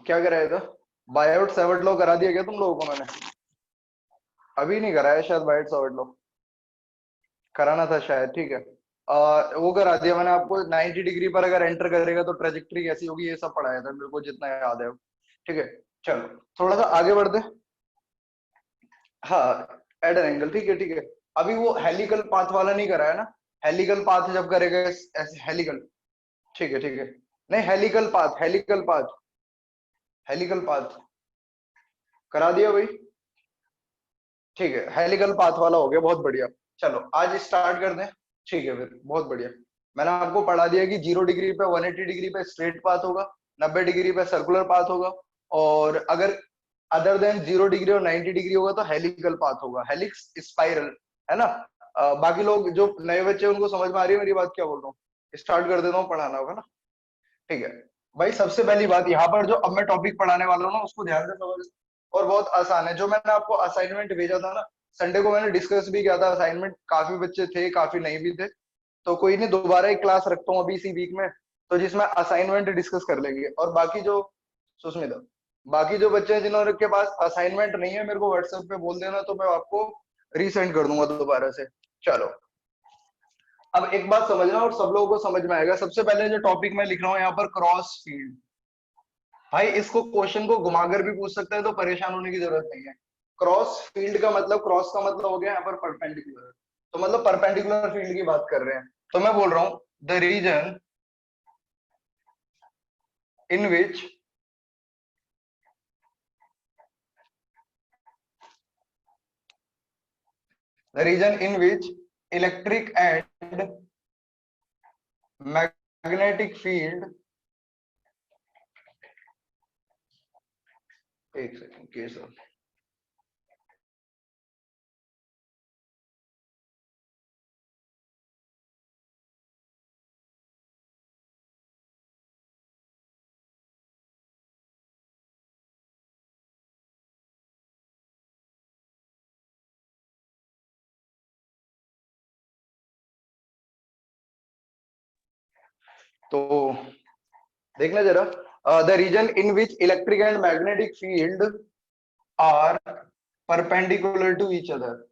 क्या कराया था? बायोट सेवर्ट लॉ करा दिया क्या तुम लोगों को? मैंने अभी नहीं कराया शायद बायोट सेवर्ट लॉ, कराना था शायद। ठीक है, वो करा दिया मैंने आपको। 90 डिग्री पर अगर एंटर करेगा तो ट्रेजेक्टरी कैसी होगी, ये सब पढ़ाया था मेरे को जितना याद है। ठीक है, चलो थोड़ा सा आगे बढ़ते। हाँ, एट एन एंगल, ठीक है ठीक है। अभी वो हेलिकल पाथ वाला नहीं कराया ना? हेलिकल पाथ जब करेगा ऐसे हेलिकल, ठीक है ठीक है। नहीं, helical path, helical path, helical path करा दिया भाई। ठीक है, हेलिकल पाथ वाला हो गया, बहुत बढ़िया। चलो आज स्टार्ट कर दें। ठीक है फिर, बहुत बढ़िया। मैंने आपको पढ़ा दिया कि 0 डिग्री पे 180 डिग्री पे स्ट्रेट पाथ होगा, 90 डिग्री पे सर्कुलर पाथ होगा, और अगर अदर देन 0 डिग्री और 90 डिग्री होगा तो हेलिकल पाथ होगा, हेलिक्स स्पाइरल, है ना? बाकी लोग जो नए बच्चे हैं, उनको समझ में आ रही है मेरी बात? क्या बोल रहा हूँ, स्टार्ट कर देता हूँ, पढ़ाना होगा ना। ठीक है भाई, सबसे पहली बात यहाँ पर जो अब मैं टॉपिक पढ़ाने वाला हूँ ना, उसको ध्यान से समझ। और बहुत आसान है। जो मैंने आपको असाइनमेंट भेजा था ना, संडे को मैंने डिस्कस भी किया था असाइनमेंट, काफी बच्चे थे, काफी नहीं भी थे। तो कोई नहीं, दोबारा एक क्लास रखता हूँ अभी इसी वीक में, तो जिसमें असाइनमेंट डिस्कस कर लेंगे। और बाकी जो, सुस्मिता, बाकी जो बच्चे हैं जिन्होंने के पास असाइनमेंट नहीं है, मेरे को व्हाट्सएप पे बोल देना, तो मैं आपको रीसेंड कर दूंगा दोबारा से। चलो, अब एक बात समझना और सब लोगों को समझ में आएगा। सबसे पहले जो टॉपिक मैं लिख रहा हूँ यहाँ पर, क्रॉस फील्ड। भाई इसको क्वेश्चन को घुमाकर भी पूछ सकते हैं, तो परेशान होने की जरूरत नहीं है। क्रॉस फील्ड का मतलब, क्रॉस का मतलब हो गया यहाँ पर परपेंडिकुलर, तो मतलब परपेंडिकुलर फील्ड की बात कर रहे हैं। तो मैं बोल रहा हूँ, the region in which the region in which electric and magnetic field, एक सेकंड केस, तो देखना जरा, the region in which electric and magnetic field are perpendicular to each other.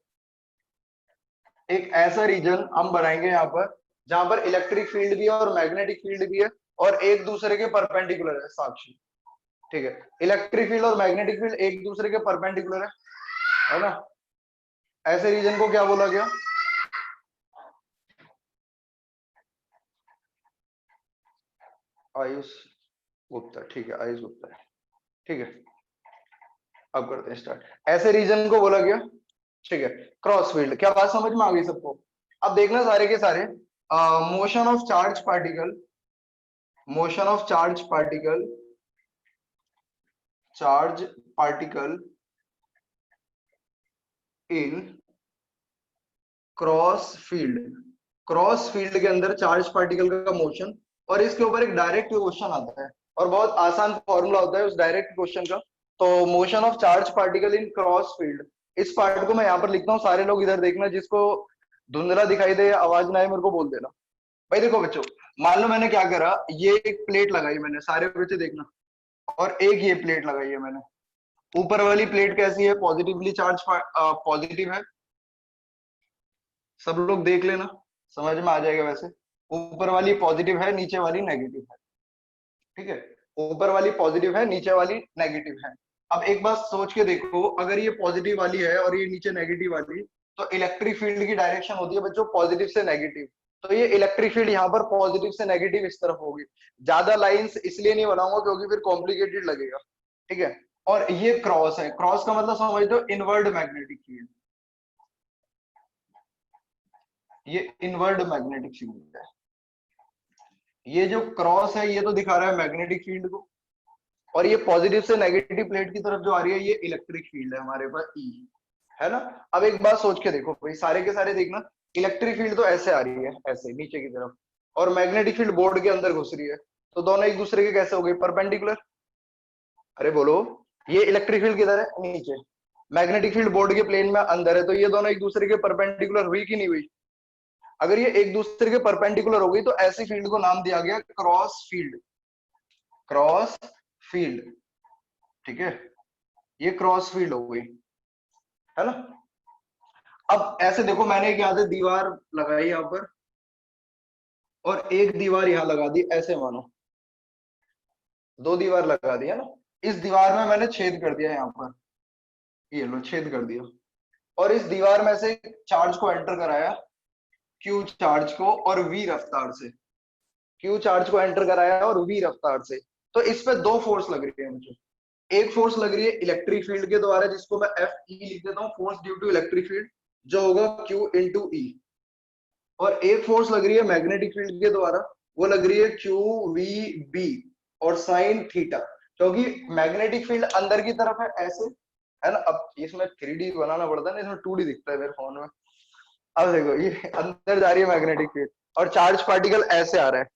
एक ऐसा रीजन हम बनाएंगे यहाँ पर जहां पर इलेक्ट्रिक फील्ड भी है और मैग्नेटिक फील्ड भी है, और एक दूसरे के परपेंडिकुलर है, साक्षी। ठीक है, इलेक्ट्रिक फील्ड और मैग्नेटिक फील्ड एक दूसरे के परपेंडिकुलर है ना? ऐसे रीजन को क्या बोला गया? आयुष गुप्ता, ठीक है, आयुष गुप्ता है। ठीक है, अब करते हैं स्टार्ट। ऐसे रीजन को बोला गया, ठीक है, क्रॉस फील्ड। क्या बात समझ में आ गई सबको? अब देखना सारे के सारे, motion of charge particle, motion of charge particle, charge particle in cross field, cross field के अंदर चार्ज पार्टिकल का मोशन। और इसके ऊपर एक डायरेक्ट क्वेश्चन आता है, और बहुत आसान फॉर्मूला होता है उस डायरेक्ट क्वेश्चन का। तो motion of charge particle in cross field, इस पार्ट को मैं यहाँ पर लिखता हूँ, सारे लोग इधर देखना, जिसको धुंधला दिखाई दे या आवाज ना आए मेरे को बोल देना। भाई देखो बच्चों, मान लो मैंने क्या करा, ये एक प्लेट लगाई मैंने, सारे बच्चे देखना, और एक ये प्लेट लगाई है मैंने। ऊपर वाली प्लेट कैसी है? पॉजिटिवली चार्ज, पॉजिटिव है, सब लोग देख लेना, समझ में आ जाएगा वैसे। ऊपर वाली पॉजिटिव है, नीचे वाली नेगेटिव है। ठीक है, ऊपर वाली पॉजिटिव है, नीचे वाली नेगेटिव है। अब एक बात सोच के देखो, अगर ये पॉजिटिव वाली है और ये नीचे नेगेटिव वाली, तो इलेक्ट्रिक फील्ड की डायरेक्शन होती है बच्चों पॉजिटिव से नेगेटिव। तो ये इलेक्ट्रिक फील्ड यहाँ पर पॉजिटिव से नेगेटिव इस तरफ होगी। ज्यादा लाइंस इसलिए नहीं बनाऊंगा क्योंकि फिर कॉम्प्लिकेटेड लगेगा। ठीक है, और ये क्रॉस है, क्रॉस का मतलब समझ दो इनवर्ड मैग्नेटिक फील्ड, ये इनवर्ड मैग्नेटिक फील्ड है। ये जो क्रॉस है ये तो दिखा रहा है मैग्नेटिक फील्ड को, और ये पॉजिटिव से नेगेटिव प्लेट की तरफ जो आ रही है, ये इलेक्ट्रिक फील्ड है हमारे पास, ई, है ना? अब एक बात सोच के देखो भाई, सारे के सारे देखना, इलेक्ट्रिक फील्ड तो ऐसे आ रही है, ऐसे नीचे की तरफ, और मैग्नेटिक फील्ड बोर्ड के अंदर घुस रही है। तो दोनों एक दूसरे के कैसे हो गए? परपेंडिकुलर। अरे बोलो, ये इलेक्ट्रिक फील्ड किधर है? नीचे। मैग्नेटिक फील्ड बोर्ड के प्लेन में अंदर है, तो ये दोनों एक दूसरे के परपेंडिकुलर हुई कि नहीं हुई? अगर ये एक दूसरे के परपेंडिकुलर हो गई तो ऐसी फील्ड को नाम दिया गया क्रॉस फील्ड, क्रॉस फील्ड। ठीक है, ये क्रॉस फील्ड हो गई, है ना। अब ऐसे देखो, मैंने एक यहाँ से दीवार लगाई यहाँ पर और एक दीवार यहाँ लगा दी, ऐसे मानो दो दीवार लगा दी है ना। इस दीवार में मैंने छेद कर दिया यहाँ पर, ये लो छेद कर दिया, और इस दीवार में से चार्ज को एंटर कराया, क्यू चार्ज को, और वी रफ्तार से, क्यू चार्ज को एंटर कराया और वी रफ्तार से। तो इस पे दो फोर्स लग रही है मुझे। एक फोर्स लग रही है इलेक्ट्रिक फील्ड के द्वारा, जिसको मैं एफ ई लिख देता हूँ, force due to electric field, जो होगा क्यू इंटू ई। और एक फोर्स लग रही है मैग्नेटिक फील्ड के द्वारा, वो लग रही है क्यू वी बी और साइन थीटा, क्योंकि मैग्नेटिक फील्ड अंदर की तरफ है ऐसे, है ना। अब इसमें 3D बनाना पड़ता है ना, इसमें 2D दिखता है मेरे फोन में। अब देखो, ये अंदर जा रही है मैग्नेटिक फील्ड और चार्ज पार्टिकल ऐसे आ रहा है।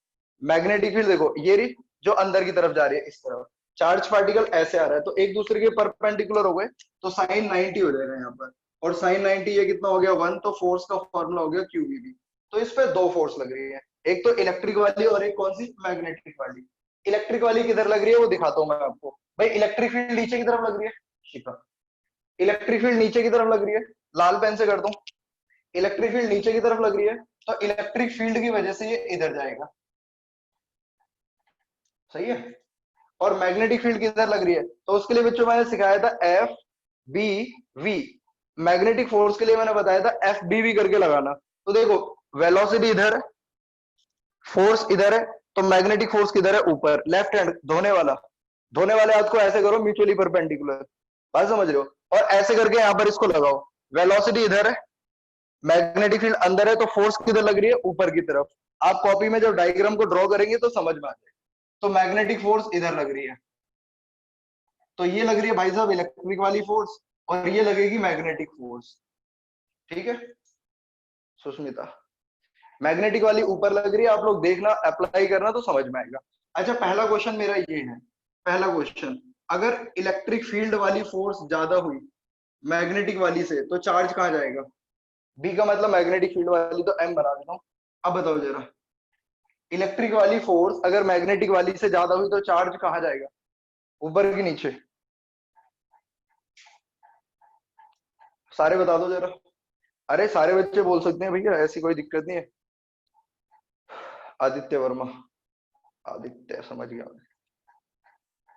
मैग्नेटिक फील्ड देखो, ये रही जो अंदर की तरफ जा रही है इस तरफ, चार्ज पार्टिकल ऐसे आ रहा है, तो एक दूसरे के परपेंडिकुलर हो गए, तो साइन 90 हो जाएगा यहाँ पर। और साइन 90 ये कितना हो गया 1, तो फोर्स का फॉर्मूला हो गया क्यूबीबी। तो इस पे दो फोर्स लग रही है, एक तो इलेक्ट्रिक वाली और एक कौन सी, मैग्नेटिक वाली। इलेक्ट्रिक वाली किधर लग रही है वो दिखाता हूँ मैं आपको। भाई इलेक्ट्रिक फील्ड नीचे की तरफ लग रही है, ठीक है, इलेक्ट्रिक फील्ड नीचे की तरफ लग रही है, लाल पेन से कर दूं, इलेक्ट्रिक फील्ड नीचे की तरफ लग रही है, तो इलेक्ट्रिक फील्ड की वजह से ये इधर जाएगा, सही है। और मैग्नेटिक फील्ड किधर लग रही है, तो उसके लिए बच्चों मैंने सिखाया था F B V. Magnetic force के लिए मैंने बताया था एफ बी वी करके लगाना। तो देखो, वेलोसिटी इधर है, फोर्स इधर है, तो मैग्नेटिक फोर्स किधर है, ऊपर, लेफ्ट हैंड धोने वाला, धोने वाले हाथ को ऐसे करो म्यूचुअली परपेंडिकुलर, बात समझ रहे हो। और ऐसे करके यहाँ पर इसको लगाओ, वेलोसिटी इधर है, मैग्नेटिक फील्ड अंदर है, तो फोर्स किधर लग रही है, ऊपर की तरफ। आप कॉपी में जब डायग्राम को ड्रॉ करेंगे तो समझ में आ जाएगा। तो मैग्नेटिक फोर्स इधर लग रही है, तो ये लग रही है भाई साहब इलेक्ट्रिक वाली फोर्स, और ये लगेगी मैग्नेटिक फोर्स, ठीक है सुष्मिता। मैग्नेटिक वाली ऊपर लग रही है, आप लोग देखना, अप्लाई करना तो समझ में आएगा। अच्छा, पहला क्वेश्चन मेरा ये है, पहला क्वेश्चन, अगर इलेक्ट्रिक फील्ड वाली फोर्स ज्यादा हुई मैग्नेटिक वाली से, तो चार्ज कहाँ जाएगा। बी का मतलब मैग्नेटिक फील्ड वाली, तो एम बना देता हूँ। अब बताओ जरा, इलेक्ट्रिक वाली फोर्स अगर मैग्नेटिक वाली से ज्यादा हुई तो चार्ज कहाँ जाएगा, ऊपर की नीचे, सारे बता दो जरा। अरे सारे बच्चे बोल सकते हैं भैया, ऐसी कोई दिक्कत नहीं है। आदित्य वर्मा, आदित्य समझ गया।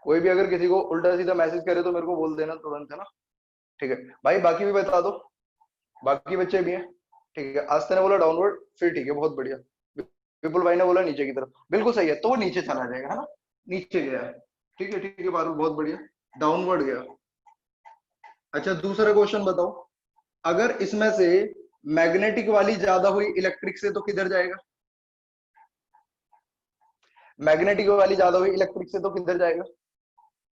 कोई भी अगर किसी को उल्टा सीधा मैसेज करे तो मेरे को बोल देना तुरंत, है ना। ठीक है भाई, बाकी भी बता दो, बाकी बच्चे भी हैं। ठीक है, आस्था ने बोला डाउनवर्ड, फिर ठीक है, बहुत बढ़िया। विपुल भाई ने बोला नीचे की तरफ, बिल्कुल सही है, तो वो नीचे चला जाएगा, है ना, नीचे गया। ठीक है बारू, बहुत बढ़िया, डाउनवर्ड गया। अच्छा, दूसरा क्वेश्चन बताओ, अगर इसमें से मैग्नेटिक वाली ज्यादा हुई इलेक्ट्रिक से, तो किधर जाएगा। मैग्नेटिक वाली ज्यादा हुई इलेक्ट्रिक से तो किधर जाएगा,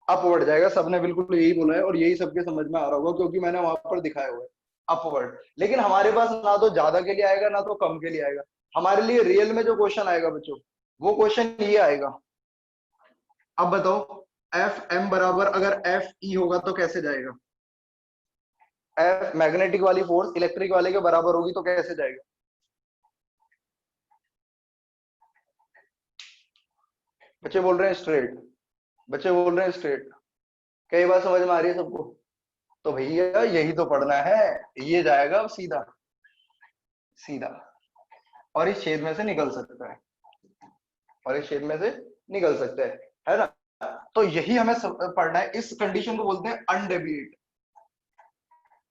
अपवर्ड जाएगा। सबने बिल्कुल यही बोला है और यही सबके समझ में आ रहा होगा, क्योंकि मैंने वहां पर दिखाया हुआ है अपवर्ड। लेकिन हमारे पास ना तो ज्यादा के लिए आएगा ना तो कम के लिए आएगा। हमारे लिए रियल में जो क्वेश्चन आएगा बच्चों, वो क्वेश्चन ये आएगा। अब बताओ, एफ एम बराबर अगर एफ ई होगा तो कैसे जाएगा। एफ मैग्नेटिक वाली फोर्स इलेक्ट्रिक वाले के बराबर होगी तो कैसे जाएगा। बच्चे बोल रहे हैं स्ट्रेट, बच्चे बोल रहे हैं स्ट्रेट। कई बार समझ में आ रही है सबको। तो भैया यही तो पढ़ना है, ये जाएगा सीधा सीधा, और इस छेद में से निकल सकता है, और इस छेद में से निकल सकता है ना। तो यही हमें पढ़ना है, इस कंडीशन को बोलते हैं अनडेविएट।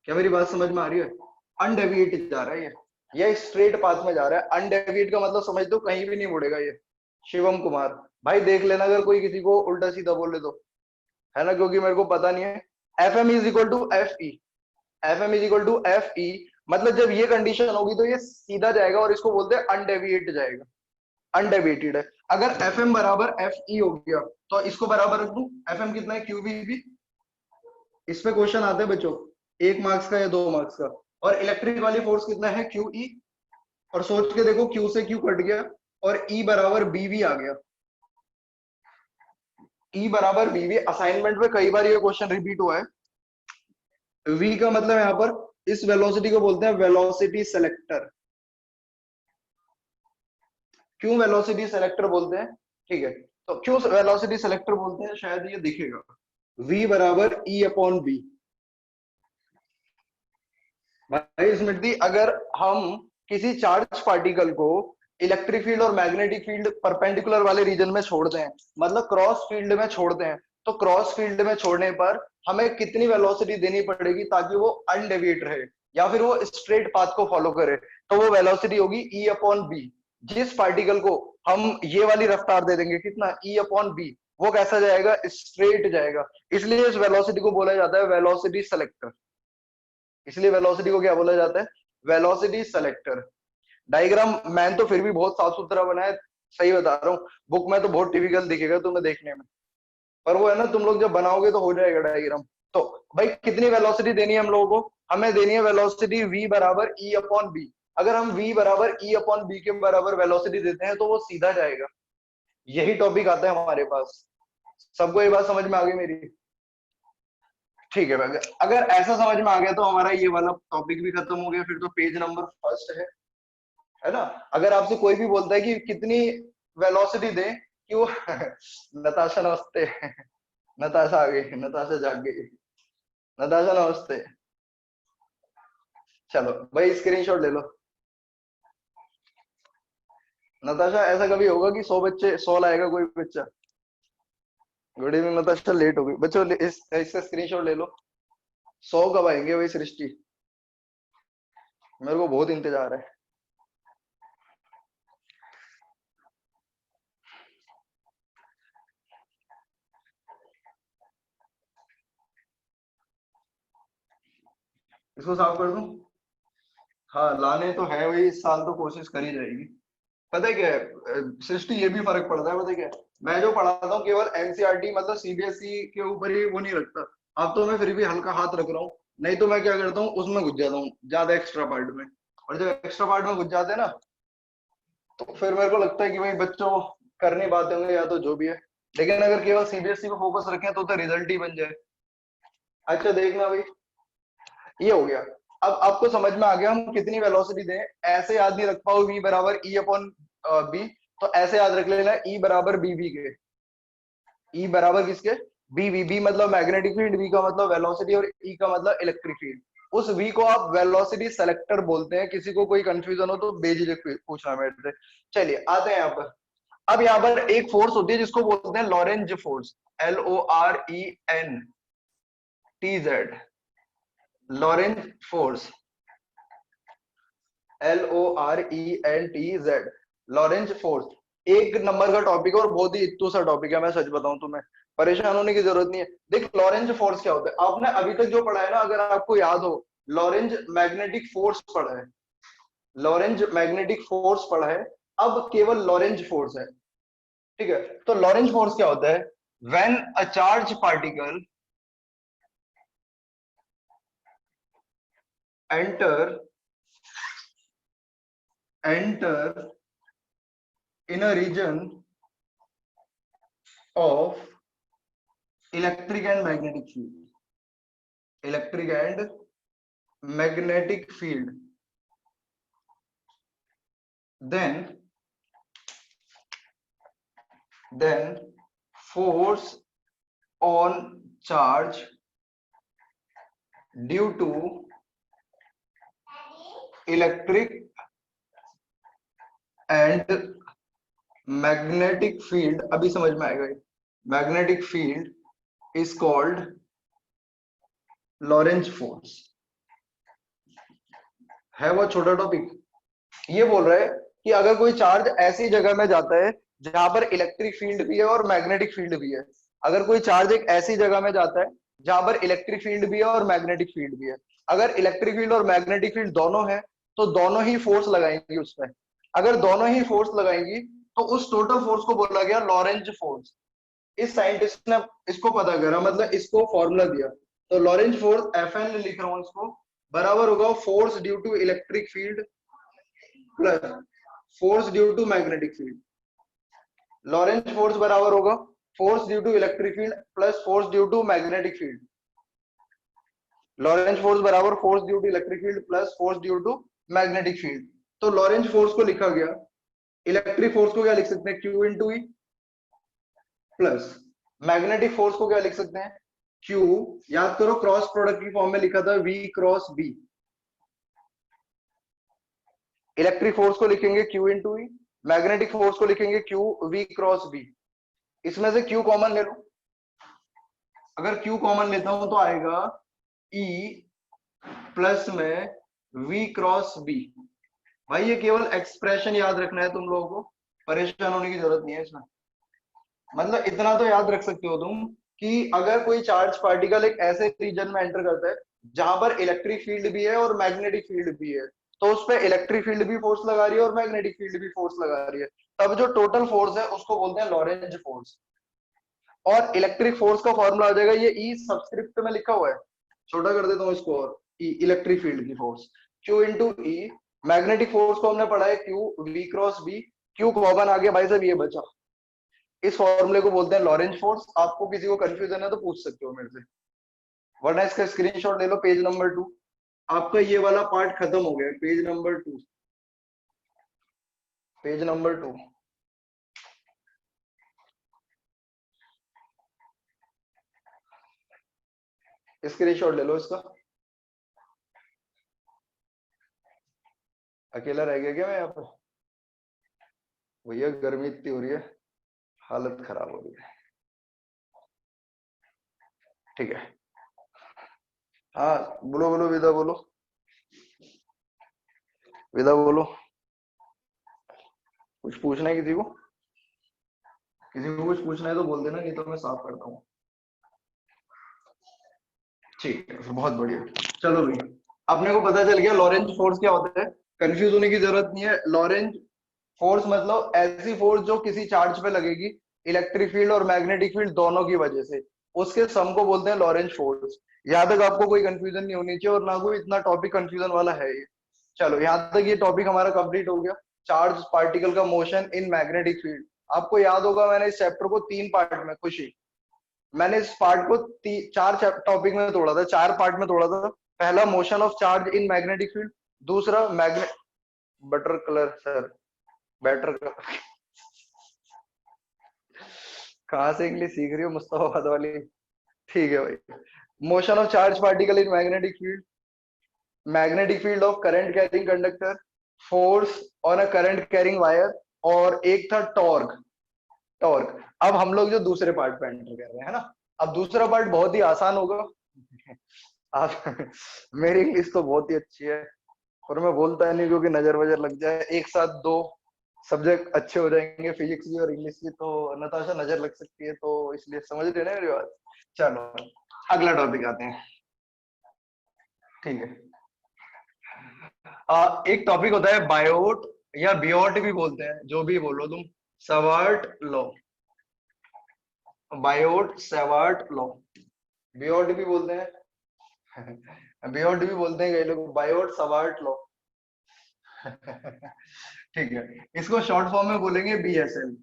क्या मेरी बात समझ में आ रही है। अनडेविएट जा रहा है ये स्ट्रेट पाथ में जा रहा है। अनडेविएट का मतलब समझ दो कहीं भी नहीं मुड़ेगा ये। शिवम कुमार भाई देख लेना अगर कोई किसी को उल्टा सीधा बोले तो, है ना, क्योंकि मेरे को पता नहीं है। F M is equal to F E, F M is equal to F E, मतलब जब ये कंडीशन होगी तो ये सीधा जाएगा, और इसको बोलते हैं अनडेविएट जाएगा, अनडेविएटेड है। अगर एफ एम बराबर एफ ई हो गया तो इसको बराबर रख दू, एफ एम कितना है क्यूबी। इस पे क्वेश्चन आते हैं बच्चों, 1 मार्क्स का या 2 मार्क्स का। और इलेक्ट्रिक वाली फोर्स कितना है क्यू ई, और सोच के देखो क्यू से क्यू कट गया और ई बराबर बीवी आ गया। ई बराबर बीवी, असाइनमेंट में कई बार ये क्वेश्चन रिपीट हुआ है। वी का मतलब यहाँ पर इस वेलोसिटी को बोलते हैं वेलोसिटी सेलेक्टर। क्यों वेलोसिटी सेलेक्टर बोलते हैं, ठीक है, तो क्यों वेलोसिटी सेलेक्टर बोलते हैं, शायद ये दिखेगा। v बराबर E अपॉन बी। भाई स्मृति, अगर हम किसी चार्ज पार्टिकल को इलेक्ट्रिक फील्ड और मैग्नेटिक फील्ड परपेंडिकुलर वाले रीजन में छोड़ते हैं, मतलब क्रॉस फील्ड में छोड़ते हैं, तो क्रॉस फील्ड में छोड़ने पर हमें कितनी वेलोसिटी देनी पड़ेगी ताकि वो अनडेविएट रहे या फिर वो स्ट्रेट पाथ को फॉलो करे? तो वो वेलोसिटी होगी E अपॉन बी। जिस पार्टिकल को हम ये वाली रफ्तार दे देंगे, कितना, E अपॉन बी, वो कैसा जाएगा? स्ट्रेट जाएगा। इसलिए इस वेलोसिटी को बोला जाता है वेलोसिटी सेलेक्टर। इसलिए वेलोसिटी को क्या बोला जाता है? Velocity selector. डायग्राम मैंने तो फिर भी बहुत साफ सुथरा बनाया, सही बता रहा हूँ। बुक में तो बहुत टिपिकल दिखेगा तुम्हें देखने में, पर वो है ना, तुम लोग जब बनाओगे तो हो जाएगा डायग्राम। तो भाई कितनी वेलोसिटी देनी है हम लोगों को? हमें देनी है वेलोसिटी v बराबर E अपॉन बी। अगर हम v बराबर E अपॉन बी के बराबर वेलोसिटी देते हैं तो वो सीधा जाएगा। यही टॉपिक आता है हमारे पास। सबको ये बात समझ में आ गई मेरी? ठीक है भाई, अगर ऐसा समझ में आ गया तो हमारा ये वाला टॉपिक भी खत्म हो गया। फिर तो पेज नंबर फर्स्ट है ना? अगर आपसे कोई भी बोलता है कि कितनी वेलोसिटी दे, कि वो नताशा नमस्ते, नताशा आ गई, नताशा जाग गई, नताशा नमस्ते। चलो भाई स्क्रीनशॉट ले लो। नताशा, ऐसा कभी होगा कि 100 लाएगा कोई बच्चा? गुड इवनिंग नताशा, लेट हो गई बच्चों, इसका स्क्रीनशॉट ले लो। 100 कब आएंगे भाई सृष्टि? मेरे को बहुत इंतजार है। इसको साफ कर दूं? हाँ लाने तो है भाई, इस साल तो कोशिश करी जाएगी। पता है क्या है, सृष्टि, ये भी फर्क पड़ता है। पता है क्या है? मैं जो पढ़ाता हूँ केवल एनसीईआरटी मतलब सीबीएसई के ऊपर ही वो नहीं रखता। अब तो मैं फिर भी हल्का हाथ रख रहा हूँ। नहीं तो मैं क्या करता हूँ, उसमें घुस जाता हूँ ज्यादा एक्स्ट्रा पार्ट में। और जब एक्स्ट्रा पार्ट में घुस जाते हैं ना, तो फिर मेरे को लगता है कि भाई बच्चों कर नहीं पाते होंगे या तो जो भी है। लेकिन अगर केवल सीबीएसई पे फोकस रखें तो रिजल्ट ही बन जाए। अच्छा देखना भाई, ये हो गया। अब आपको समझ में आ गया हम कितनी वेलोसिटी दें। ऐसे याद नहीं रख पाओ v बराबर E अपॉन बी, तो ऐसे याद रख लेना E बराबर बी बी के। E बराबर किसके? B V. बी मतलब मैग्नेटिक फील्ड, v का मतलब वेलोसिटी, और E का मतलब इलेक्ट्रिक फील्ड। उस v को आप वेलोसिटी सेलेक्टर बोलते हैं। किसी को कोई कंफ्यूजन हो तो बेझिझक पूछना मेरे से। चलिए आते हैं यहाँ पर। अब यहाँ पर एक फोर्स होती है जिसको बोलते हैं Lorentz force, LORENTZ। Lorentz force, LORENTZ, Lorentz force. एक नंबर का टॉपिक है और बहुत ही इत्तू सा टॉपिक है, मैं सच बताऊं तुम्हें, परेशान होने की जरूरत नहीं है। देख लॉरेंज फोर्स क्या होता है, आपने अभी तक जो पढ़ा है ना, अगर आपको याद हो, लॉरेंज मैग्नेटिक फोर्स पढ़ा है, लॉरेंज मैग्नेटिक फोर्स पढ़ा है। अब केवल लॉरेंज फोर्स है। ठीक है, तो लॉरेंज फोर्स क्या होता है? When a charge particle enter enter in a region of electric and magnetic field, electric and magnetic field, then force on charge due to electric and magnetic field, अभी समझ में आएगा, magnetic field is called Lorentz force. है वो छोटा topic. ये बोल रहा है कि अगर कोई चार्ज ऐसी जगह में जाता है जहां पर इलेक्ट्रिक फील्ड भी है और मैग्नेटिक फील्ड भी है, अगर कोई चार्ज एक ऐसी जगह में जाता है जहां पर इलेक्ट्रिक फील्ड भी है और मैग्नेटिक फील्ड भी है, अगर इलेक्ट्रिक फील्ड और मैग्नेटिक फील्ड दोनों है तो दोनों ही फोर्स लगाएंगी उसमें। अगर दोनों ही फोर्स लगाएंगी तो उस टोटल फोर्स को बोला गया लॉरेंज फोर्स। इस साइंटिस्ट ने इसको पता करा, मतलब इसको फॉर्मूला दिया। तो लॉरेंज फोर्स FN लिख रहा हूं इसको, बराबर होगा force due to electric field plus force due to magnetic field. Lorentz force बराबर होगा force due to electric field plus force due to magnetic field. Lorentz force बराबर force due to electric field plus force due to magnetic field. तो Lorentz force को लिखा गया, electric force को क्या लिख सकते हैं, Q इंटू ई, प्लस मैग्नेटिक फोर्स को क्या लिख सकते हैं, क्यू, याद करो क्रॉस प्रोडक्ट की फॉर्म में लिखा था V cross B. Electric force को लिखेंगे Q into E, magnetic force को लिखेंगे क्यू वी क्रॉस बी। इसमें से क्यू कॉमन ले लो। अगर क्यू कॉमन लेता हूं तो आएगा ई प्लस में वी क्रॉस बी। भाई ये केवल एक्सप्रेशन याद रखना है तुम लोगों को, परेशान होने की जरूरत नहीं है इसमें। मतलब इतना तो याद रख सकते हो तुम कि अगर कोई चार्ज पार्टिकल एक ऐसे रीजन में एंटर करता है जहां पर इलेक्ट्रिक फील्ड भी है और मैग्नेटिक फील्ड भी है, तो उस पर इलेक्ट्रिक फील्ड भी फोर्स लगा रही है और मैग्नेटिक फील्ड भी फोर्स लगा रही है, तब जो टोटल फोर्स है उसको बोलते हैं लॉरेंज फोर्स। और इलेक्ट्रिक फोर्स का फॉर्मूला आ जाएगा, ये ई सबस्क्रिप्ट में लिखा हुआ है, छोटा कर देता हूँ इसको, और ई इलेक्ट्रिक फील्ड की force Q into E. Magnetic force को हमने पढ़ा है Q V cross B. Q common आ गया भाई साहब, ये बचा। इस फॉर्मूले को बोलते हैं लॉरेंज फोर्स। आपको किसी को कंफ्यूजन है तो पूछ सकते हो मेरे से, वरना इसका स्क्रीनशॉट ले लो। पेज नंबर 2, आपका ये वाला पार्ट खत्म हो गया। Page number 2, page number 2। Screenshot ले लो इसका। अकेला रह गया क्या मैं यहाँ पे? भैया गर्मी इतनी हो रही है, हालत खराब हो रही है। ठीक है, हाँ बोलो बोलो विदा बोलो, विदा बोलो। कुछ पूछना है किसी को? किसी को कुछ पूछना है तो बोल देना, नहीं तो मैं साफ करता हूँ। ठीक है फिर, बहुत बढ़िया। चलो भैया, अपने को पता चल गया लॉरेंज फोर्स क्या होता है। कंफ्यूज होने की जरूरत नहीं है। लॉरेंज फोर्स मतलब ऐसी फोर्स जो किसी चार्ज पे लगेगी इलेक्ट्रिक फील्ड और मैग्नेटिक फील्ड दोनों की वजह से, उसके सम को बोलते हैं लॉरेंज फोर्स। यहाँ तक आपको कोई कंफ्यूजन नहीं होनी चाहिए, और ना कोई इतना टॉपिक कंफ्यूजन वाला है ये। चलो यहाँ तक ये टॉपिक हमारा कंप्लीट हो गया। चार्ज पार्टिकल का मोशन इन मैग्नेटिक फील्ड। आपको याद होगा मैंने इस चैप्टर को 3 पार्ट में, खुशी, मैंने इस पार्ट को 4 टॉपिक में तोड़ा था, 4 पार्ट में तोड़ा था। पहला motion of charge in magnetic field, दूसरा magnet butter colour sir, better कहाँ से इंग्लिश सीख रही हो मुस्तफाबाद वाली? ठीक है भाई। Motion of charge particle in magnetic field, magnetic field of current carrying conductor, force on a current carrying wire, और एक था टॉर्क। टॉर्क। अब हम लोग जो दूसरे पार्ट पे एंटर कर रहे हैं ना, अब दूसरा पार्ट बहुत ही आसान होगा। आप मेरी इंग्लिश तो बहुत ही अच्छी है, और मैं बोलता नहीं क्योंकि नजर वजर लग जाए। एक साथ 2 सब्जेक्ट अच्छे हो जाएंगे, फिजिक्स की और इंग्लिश की, तो नताशा नजर लग सकती है, तो इसलिए समझ रहे ना मेरी बात। चलो अगला टॉपिक आते हैं। ठीक है, एक टॉपिक होता है बायोट या बियोट भी बोलते हैं, जो भी बोलो तुम। सवार्ट लॉ, बायोट सेवार्ट लॉ, बियोट भी बोलते हैं। बियोट भी बोलते हैं कई लोग, बायोट सवार्ट लॉ। ठीक है, इसको शॉर्ट फॉर्म में बोलेंगे बीएसएल।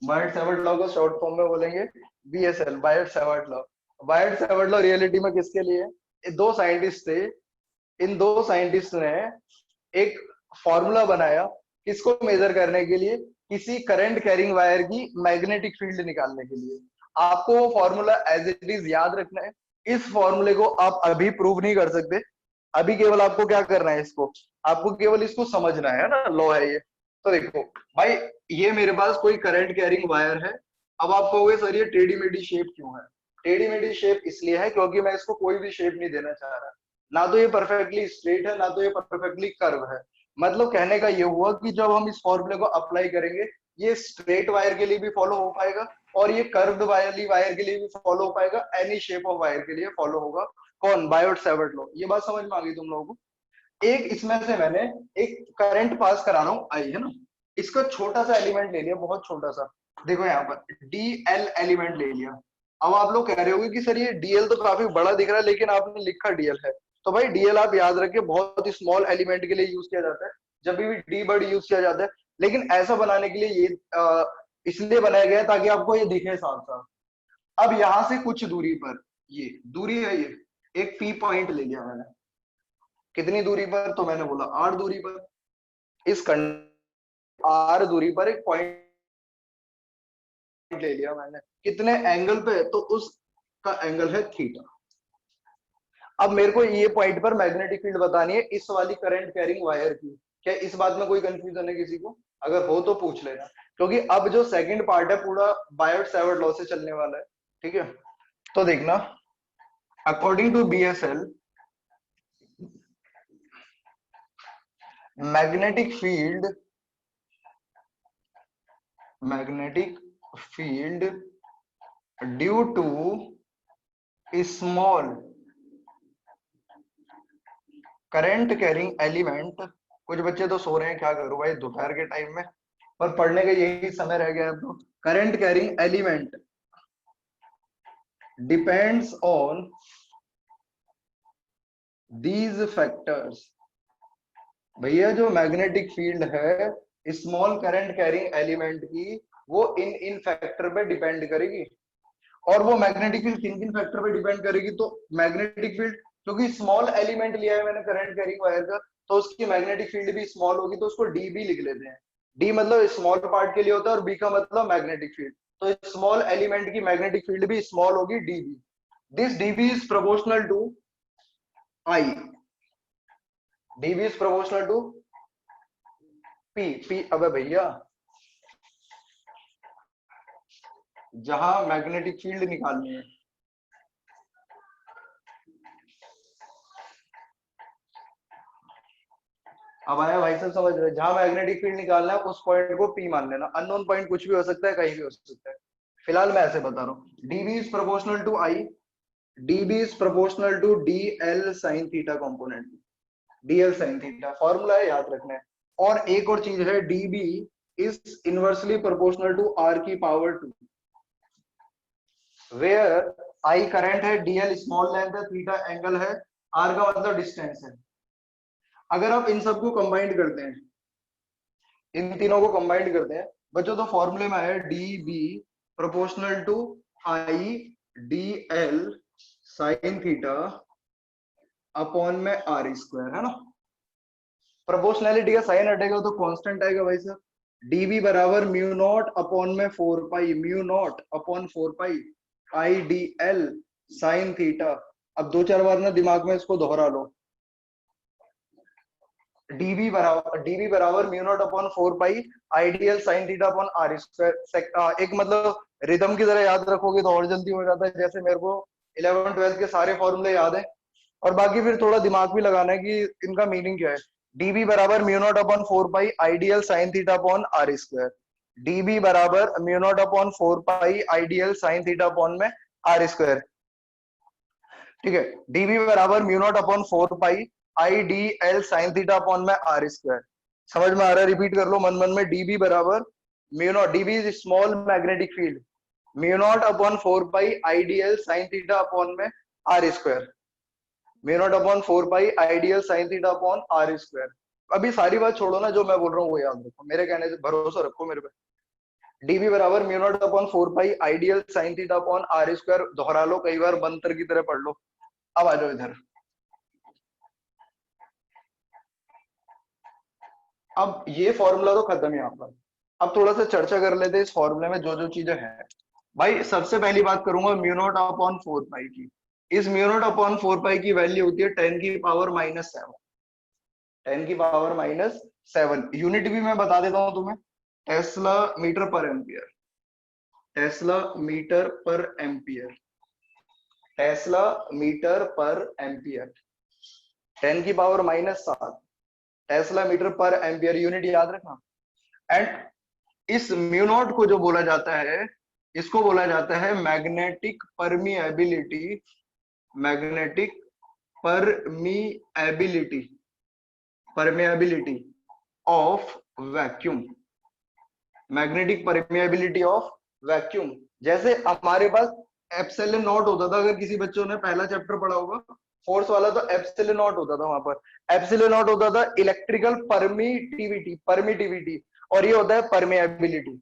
बायट सेवर्ट लॉ को शॉर्ट फॉर्म में बोलेंगे BSL, Biot Savart law. Biot Savart law reality में किसके लिए? ये 2 साइंटिस्ट थे। इन 2 साइंटिस्ट ने एक फॉर्मूला बनाया, किसको मेजर करने के लिए? किसी करंट कैरिंग वायर की मैग्नेटिक फील्ड निकालने के लिए। आपको वो फॉर्मूला एज इट इज याद रखना है। इस फॉर्मूले को आप अभी प्रूव नहीं कर सकते, अभी केवल आपको क्या करना है, इसको आपको केवल इसको समझना है ना, लॉ है ये। तो देखो भाई, ये मेरे पास कोई करंट कैरिंग वायर है। अब आप कहोगे सर ये टेढ़ी मेढ़ी शेप क्यों है? टेढ़ी मेढ़ी शेप इसलिए है क्योंकि मैं इसको कोई भी शेप नहीं देना चाह रहा। ना तो ये परफेक्टली स्ट्रेट है, ना तो ये परफेक्टली कर्व है। मतलब कहने का ये हुआ कि जब हम इस फॉर्मूले को अप्लाई करेंगे, ये स्ट्रेट वायर के लिए भी फॉलो हो पाएगा, और ये कर्व्ड वाली वायर के लिए भी फॉलो हो पाएगा, एनी शेप ऑफ वायर के लिए फॉलो होगा। कौन? Biot Savart law. ये बात समझ में आ गई तुम लोगों को? एक इसमें से मैंने एक करंट पास करा रहा हूँ, आई है ना, इसका छोटा सा एलिमेंट ले लिया, बहुत छोटा सा। देखो यहाँ पर डीएल एलिमेंट ले लिया। अब आप लोग कह रहे होगे कि सर ये डीएल तो काफी बड़ा दिख रहा है, लेकिन आपने लिखा डीएल है। तो भाई डीएल आप याद रखिए, बहुत ही स्मॉल एलिमेंट के लिए यूज किया जाता है, जब भी डी वर्ड यूज किया जाता है। लेकिन ऐसा बनाने के लिए ये इसलिए बनाया गया है ताकि आपको ये दिखे साफ साफ। अब यहाँ से कुछ दूरी पर, ये दूरी है, ये एक पी पॉइंट ले लिया मैंने। कितनी दूरी पर? तो मैंने बोला आर दूरी पर। इस आर दूरी पर एक पॉइंट ले लिया मैंने। कितने एंगल पे? तो उस का एंगल है थीटा। अब मेरे को ये पॉइंट पर मैग्नेटिक फील्ड बतानी है इस वाली करंट कैरिंग वायर की। क्या इस बात में कोई कंफ्यूजन है किसी को? अगर हो तो पूछ लेना, क्योंकि अब जो सेकंड पार्ट है पूरा बायोट सावर्ट लॉ से चलने वाला है। ठीक है, तो देखना, according to BSL, magnetic field due to small current carrying element, कुछ बच्चे तो सो रहे हैं, क्या करूं भाई दोपहर के टाइम में, पर पढ़ने का यही समय रह गया है। तो current carrying element depends on these factors. भैया जो मैग्नेटिक फील्ड है स्मॉल करंट कैरिंग एलिमेंट की, वो इन फैक्टर पे डिपेंड करेगी। और वो मैग्नेटिक फील्ड किन किन फैक्टर पे डिपेंड करेगी? तो मैग्नेटिक फील्ड, क्योंकि स्मॉल एलिमेंट लिया है मैंने करंट कैरिंग वायर का, तो उसकी मैग्नेटिक फील्ड भी स्मॉल होगी, तो उसको डी भी लिख लेते हैं। डी मतलब स्मॉल पार्ट के लिए होता है और बी का मतलब मैग्नेटिक फील्ड, तो स्मॉल एलिमेंट की मैग्नेटिक फील्ड भी स्मॉल होगी, dB. This dB is proportional to I, dB is proportional to P. अबे भैया जहां मैग्नेटिक फील्ड निकालनी है, अब आया भाई साहब समझ रहे, जहां मैग्नेटिक फील्ड निकालना है उस पॉइंट को पी मान लेना। अननोन पॉइंट कुछ भी हो सकता है, कहीं भी हो सकता है, फिलहाल मैं ऐसे बता रहा हूँ। DB is proportional to I, dB is proportional to D L sine theta component, D L sine theta formula है, याद रखना है। और एक और चीज है, dB is inversely proportional to R की पावर 2, वेयर आई करंट है, डीएल स्मॉल लेंथ है, थीटा एंगल है, आर का मतलब डिस्टेंस है। अगर आप इन सबको कंबाइंड करते हैं, इन तीनों को कंबाइंड करते हैं बच्चों, तो फॉर्मूले में है D B proportional to I D L sine theta upon में आर स्क्वायर, है ना। प्रोपोर्शनैलिटी का साइन हटेगा तो कांस्टेंट आएगा भाई साहब। डीबी बराबर म्यू नॉट अपॉन में 4 pi, mu naught upon 4 pi I D L sine theta. अब दो चार बार ना दिमाग में इसको दोहरा लो, डीबी बराबर mu naught upon 4 pi IDL sine theta upon R square. एक मतलब रिदम की तरह याद रखोगे तो और जल्दी हो जाता है, जैसे मेरे को 11 12 के सारे फॉर्मूले याद है, और बाकी फिर थोड़ा दिमाग भी लगाना है कि इनका मीनिंग क्या है। डीबी बराबर mu naught upon 4 pi IDL sine theta upon R square, dB बराबर mu naught upon 4 pi IDL sine theta upon में आर स्क्वायर। ठीक है, डीबी बराबर mu naught upon 4 pi I D L sine theta upon में R square. समझ में आ रहा है? रिपीट कर लो मन मन में, डीबी बराबर mu naught, dB is small magnetic field, mu naught upon 4 pi I D L sine theta upon में R square, mu naught upon 4 pi IDL sine theta upon R square. अभी सारी बात छोड़ो ना, जो मैं बोल रहा हूँ वो याद रखो, मेरे कहने से भरोसा रखो मेरे पे। डीबी बराबर mu naught upon 4 pi IDL sine theta upon R square, दोहरा लो कई बार, मंत्र की तरह पढ़ लो। अब आ जाओ इधर, अब ये फॉर्मूला तो खत्म है यहाँ पर। अब थोड़ा सा चर्चा कर लेते हैं इस फॉर्मूले में जो जो चीजें हैं। भाई सबसे पहली बात करूंगा म्यू नॉट अपॉन 4 पाई की। इस म्यू नॉट अपॉन 4 पाई की वैल्यू होती है 10 की पावर -7, 10 की पावर -7। यूनिट भी मैं बता देता हूं तुम्हें, टेस्ला मीटर पर एम्पियर, टेस्ला मीटर पर एम्पियर, टेस्ला मीटर पर एम्पियर, 10 की पावर -7 टेस्ला मीटर पर एम्पियर, यूनिट याद रखना। एंड इस म्यू नॉट को जो बोला जाता है, इसको बोला जाता है magnetic permeability, magnetic permeability, permeability of vacuum, magnetic permeability of vacuum. जैसे हमारे पास एप्सिलॉन नॉट होता था, अगर किसी बच्चों ने पहला चैप्टर पढ़ा होगा फोर्स वाला, तो एप्सिलॉन नॉट होता था, वहां पर एप्सिलॉन नॉट होता था इलेक्ट्रिकल परमिटिविटी, परमिटिविटी, और ये होता है परमिएबिलिटी।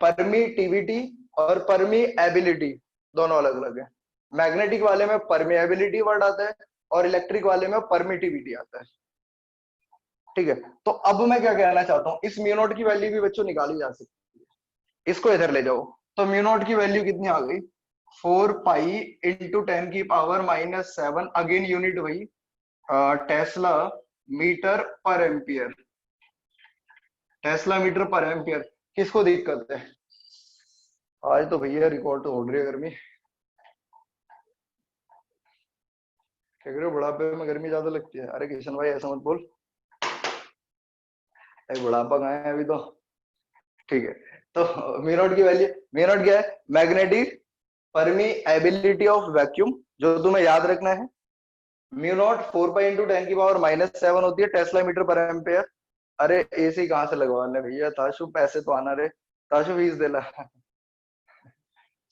परमिटिविटी और परमिएबिलिटी दोनों अलग अलग है। मैग्नेटिक वाले में परमिएबिलिटी वर्ड आता है और इलेक्ट्रिक वाले में परमिटिविटी आता है। ठीक है, तो अब मैं क्या कहना चाहता हूं, इस म्यू नॉट की वैल्यू भी बच्चों निकाली जा सकती है, इसको इधर ले जाओ। तो म्यू नॉट की वैल्यू कितनी आ गई, 4 पाई इंटू 10⁻⁻7, अगेन यूनिट वही, टेस्ला मीटर पर एम्पियर। टेस्ला मीटर पर एम्पियर। किसको दिक्कत है? आज तो भैया रिकॉर्ड तो हो रही है गर्मी। क्या कह रहे हो, बुढ़ापे में गर्मी ज्यादा लगती है? अरे किशन भाई ऐसा मत बोल, अरे बुढ़ापा कहाँ है अभी तो। ठीक है, तो म्यू नॉट की वैल्यू, म्यू नॉट क्या है? मैग्नेटिक परमीएबिलिटी ऑफ वैक्यूम, जो तुम्हें याद रखना है। म्यू नॉट 4 पाई इंटू 10⁻⁻7 होती है टेस्ला मीटर पर एम्पेयर। अरे एसी कहाँ से लगवाने भैया, ताशु पैसे तो आना रे, ताशु फीस देला।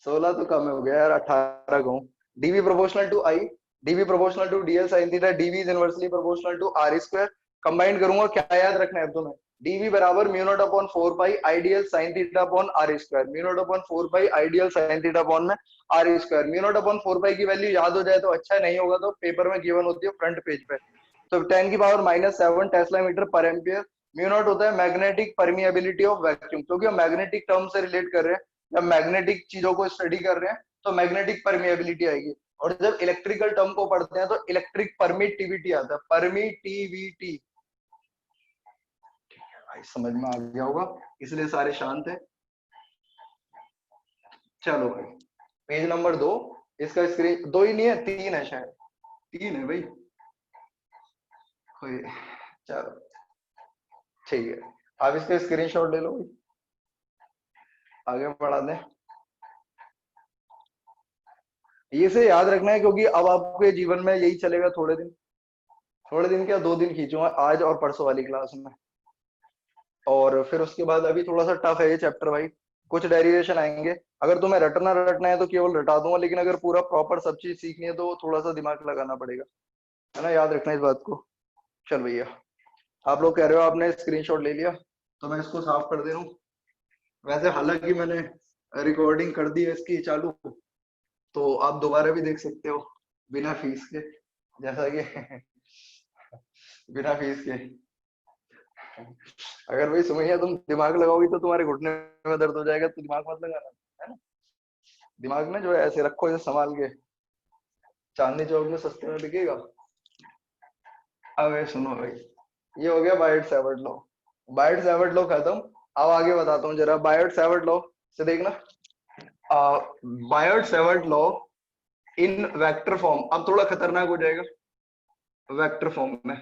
16 तो कम हो गया यार, 18 कहूँ। DV proportional to I, dV proportional to dL sine theta, dV is inversely proportional to R square. Combine करूंगा, क्या याद रखना है तुम्हें? डीवी बराबर mu naught upon 4 pi IDL sine theta upon R square, mu naught upon 4 pi IDL sine theta upon में R square. Mu naught upon 4 pi की value याद हो जाए तो अच्छा, नहीं होगा तो पेपर में गिवन होती है फ्रंट पेज पे। तो 10⁻⁻7 टेस्ला मीटर पर एम्पियर। म्यू नॉट होता है मैग्नेटिक परमिएबिलिटी ऑफ वैक्यूम, क्योंकि हम मैग्नेटिक टर्म से रिलेट कर रहे हैं, जब मैग्नेटिक चीजों को स्टडी कर रहे हैं तो मैग्नेटिक परमिएबिलिटी आएगी। और जब इलेक्ट्रिकल टर्म को पढ़ते हैं तो इलेक्ट्रिक परमिटिविटी आता है, परमिटिविटी। भाई समझ में आ गया होगा, इसलिए सारे शांत है। चलो भाई, पेज नंबर 2, इसका स्क्रीन 2 ही नहीं है, 3 है शायद, 3 है भाई। चलो ठीक है, आप इसका स्क्रीनशॉट ले लो, आगे बढ़ा दें। ये से याद रखना है, क्योंकि अब आपके जीवन में यही चलेगा थोड़े दिन, थोड़े दिन क्या 2 दिन खींचूंगा, आज और परसों वाली क्लास में। और फिर उसके बाद अभी थोड़ा सा टफ है ये चैप्टर भाई, कुछ डेरिवेशन आएंगे। अगर तुम्हें रटना रटना है तो केवल रटा दूंगा, लेकिन अगर पूरा प्रॉपर सब चीज सीखनी है तो थोड़ा सा दिमाग लगाना पड़ेगा, है ना, याद रखना इस बात को। चल भैया, आप लोग कह रहे हो आपने स्क्रीनशॉट ले लिया, तो मैं इसको साफ कर दे रहा हूँ। वैसे हालांकि मैंने रिकॉर्डिंग कर दी है इसकी चालू, तो आप दोबारा भी देख सकते हो बिना फीस के, जैसा कि बिना फीस के। अगर भाई सुमैया तुम दिमाग लगाओगी तो तुम्हारे घुटने में दर्द हो जाएगा, तो दिमाग मत लगाना, है ना। दिमाग ना जो है ऐसे रखो, इसे संभाल के, चांदनी चौक में सस्ते में बिकेगा। अब सुनो भाई, ये हो गया बायट सैवर्ट लॉ। बायट सैवर्ट लॉ खत्म। अब आगे बताता हूँ जरा, बायट सैवर्ट लॉ से देखना। Biot Savart law in vector form, अब थोड़ा खतरनाक हो जाएगा वेक्टर फॉर्म में।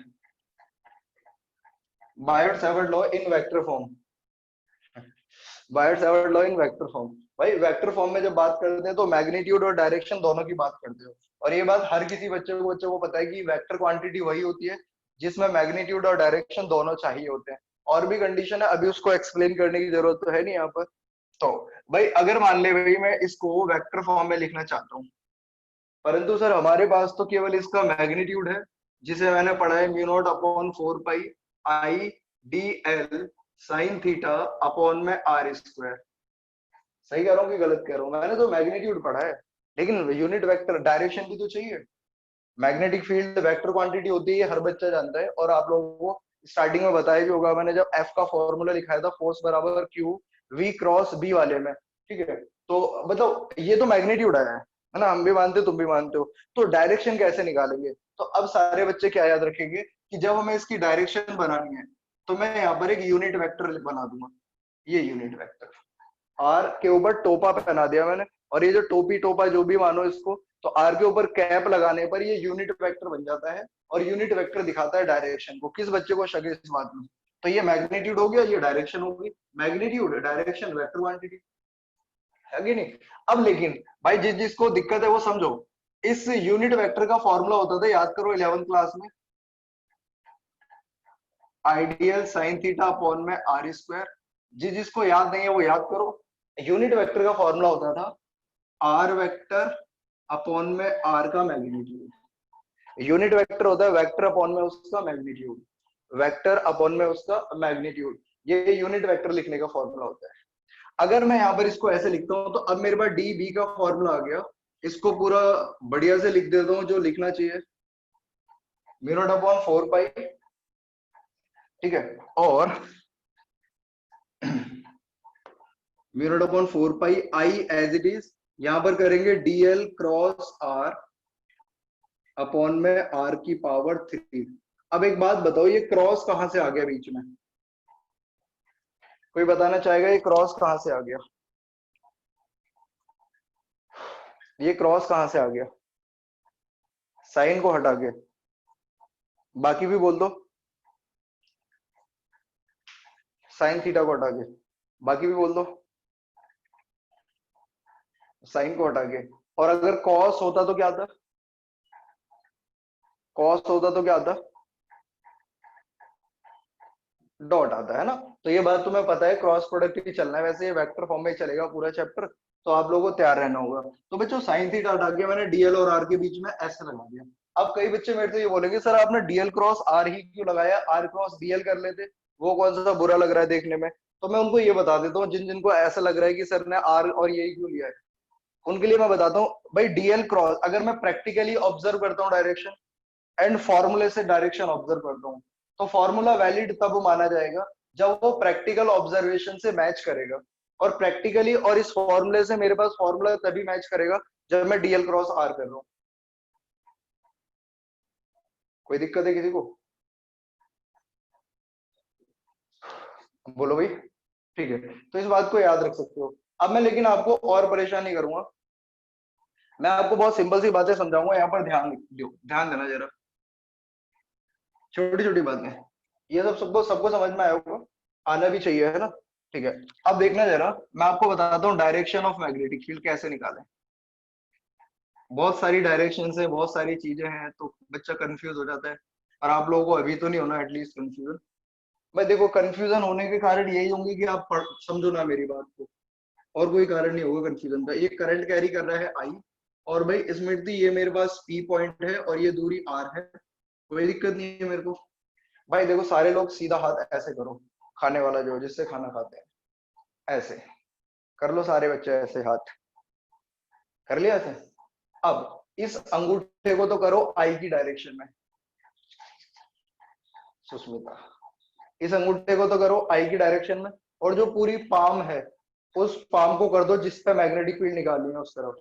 Biot Savart law in vector form, Biot Savart law in vector form. भाई वेक्टर फॉर्म में जब बात करते हैं तो मैग्नीट्यूड और डायरेक्शन दोनों की बात करते हो, और ये बात हर किसी बच्चे को पता है कि वेक्टर क्वांटिटी वही होती है जिसमें मैग्नीट्यूड और डायरेक्शन दोनों चाहिए होते हैं। और भी कंडीशन है, अभी उसको एक्सप्लेन करने की जरूरत तो है नहीं यहाँ पर। तो भाई अगर मान ले भाई मैं इसको वेक्टर फॉर्म में लिखना चाहता हूँ, परंतु सर हमारे पास तो केवल इसका मैग्नीट्यूड है, जिसे मैंने पढ़ा है mu naught upon 4 pi I D L sine theta upon में आर स्क्वायर। सही कह रहा हूँ कि गलत कह रहा हूँ? मैंने तो मैग्नीट्यूड पढ़ा है, लेकिन यूनिट वेक्टर डायरेक्शन भी तो चाहिए। मैग्नेटिक फील्ड वेक्टर क्वांटिटी होती है, ये हर बच्चा जानता है, और आप लोगों को स्टार्टिंग में बताया भी होगा मैंने, जब एफ का फॉर्मूला लिखाया था, फोर्स बराबर क्यू वी क्रॉस बी वाले में। ठीक है, तो मतलब ये तो मैग्नीट्यूड है ना, हम भी मानते हो तुम भी मानते हो। तो डायरेक्शन कैसे निकालेंगे? तो अब सारे बच्चे क्या याद रखेंगे कि जब हमें इसकी डायरेक्शन बनानी है तो मैं यहाँ पर एक यूनिट वेक्टर बना दूंगा, ये यूनिट वेक्टर आर के ऊपर टोपा पहना दिया मैंने, और ये जो टोपी टोपा जो भी मानो इसको, तो आर के ऊपर कैप लगाने पर ये यूनिट वेक्टर बन जाता है, और यूनिट वेक्टर दिखाता है डायरेक्शन को। किस बच्चे को शक है इस बात में? तो ये मैग्नीट्यूड हो गया, ये डायरेक्शन होगी। मैग्नीट्यूड डायरेक्शन वेक्टर क्वांटिटी है कि नहीं? अब लेकिन भाई जिस जिसको दिक्कत है वो समझो, इस यूनिट वेक्टर का फॉर्मूला होता था, याद करो 11th क्लास में, आइडियल साइन थीटा अपॉन में आर स्क्वायर। जिसको याद नहीं है वो याद करो। यूनिट वेक्टर का फॉर्मूला होता था आर वेक्टर अपॉन में आर का मैग्नीट्यूड। यूनिट वेक्टर होता है वेक्टर अपॉन में उसका मैग्नीट्यूड, वेक्टर अपॉन में उसका मैग्नीट्यूड, ये यूनिट वेक्टर लिखने का फॉर्मूला होता है। अगर मैं यहाँ पर इसको ऐसे लिखता हूँ तो अब मेरे पास डी बी का फॉर्मूला आ गया। इसको पूरा बढ़िया से लिख देता हूँ जो लिखना चाहिए, म्यू नॉट अपॉन 4 पाई, ठीक है, और mu naught upon 4 pi I as it is यहां पर करेंगे डीएल क्रॉस आर अपॉन में आर की पावर 3। अब एक बात बताओ, ये क्रॉस कहां से आ गया बीच में? कोई बताना चाहेगा ये क्रॉस कहां से आ गया? ये क्रॉस कहां से आ गया? साइन को हटा के, बाकी भी बोल दो। साइन थीटा को हटा के, बाकी भी बोल दो। साइन को हटा के। और अगर कॉस होता तो क्या आता? कॉस होता तो क्या आता? डॉट आता है ना। तो ये बात तुम्हें पता है, क्रॉस प्रोडक्ट ही चलना है, वैसे ये वेक्टर फॉर्म में ही चलेगा पूरा चैप्टर। तो आप लोगों को तैयार रहना होगा। तो बच्चों साइन थीटा हटा के मैंने डीएल और आर के बीच में एस लगा दिया। अब कई बच्चे मेरे से ये बोलेंगे, सर आपने डीएल क्रॉस आर ही क्यों लगाया, आर क्रॉस डीएल कर लेते, वो कौन सा बुरा लग रहा है देखने में। तो मैं उनको ये बता देता हूँ, जिन जिनको ऐसा लग रहा है कि सर ने आर और यही क्यों लिया है, उनके लिए मैं बताता हूँ भाई, डीएल क्रॉस अगर मैं प्रैक्टिकली ऑब्जर्व करता हूँ डायरेक्शन एंड फॉर्मूले से डायरेक्शन ऑब्जर्व करता हूँ, तो फॉर्मूला वैलिड तब माना जाएगा जब वो प्रैक्टिकल ऑब्जर्वेशन से मैच करेगा। और प्रैक्टिकली और इस फॉर्मूले से मेरे पास फॉर्मूला तभी मैच करेगा जब मैं डीएल क्रॉस आर कर रहा हूँ। कोई दिक्कत है किसी को? बोलो भाई। ठीक है, तो इस बात को याद रख सकते हो। अब मैं लेकिन आपको और परेशान नहीं करूंगा, मैं आपको बहुत सिंपल सी बातें समझाऊंगा। यहाँ पर ध्यान दो, ध्यान देना जरा, छोटी छोटी बातें, ये सब सबको सबको समझ में आया होगा, आना भी चाहिए, है ना। ठीक है, अब देखना जरा, मैं आपको बताता हूँ डायरेक्शन ऑफ मैग्नेटिक फील्ड कैसे निकालें। बहुत सारी डायरेक्शन है, बहुत सारी चीजें हैं, तो बच्चा कंफ्यूज हो जाता है। और आप लोगों को अभी तो नहीं होना एटलीस्ट कंफ्यूजन। मैं देखो, कंफ्यूजन होने के कारण यही होंगे कि आप समझो ना मेरी बात को, और कोई कारण नहीं होगा कंफ्यूजन का। ये करंट कैरी कर रहा है आई, और भाई स्मृति ये मेरे पास पी पॉइंट है और ये दूरी आर है, कोई दिक्कत नहीं है मेरे को। भाई देखो, सारे लोग सीधा हाथ ऐसे करो, खाने वाला जो जिससे खाना खाते हैं ऐसे कर लो, सारे बच्चे ऐसे हाथ कर लिया ऐसे। अब इस अंगूठे को तो करो आई की डायरेक्शन में, सुष्मिता, इस अंगूठे को तो करो आई की डायरेक्शन में, और जो पूरी पाम है उस पाम को कर दो जिस पे मैग्नेटिक फील्ड निकालनी है उस तरफ।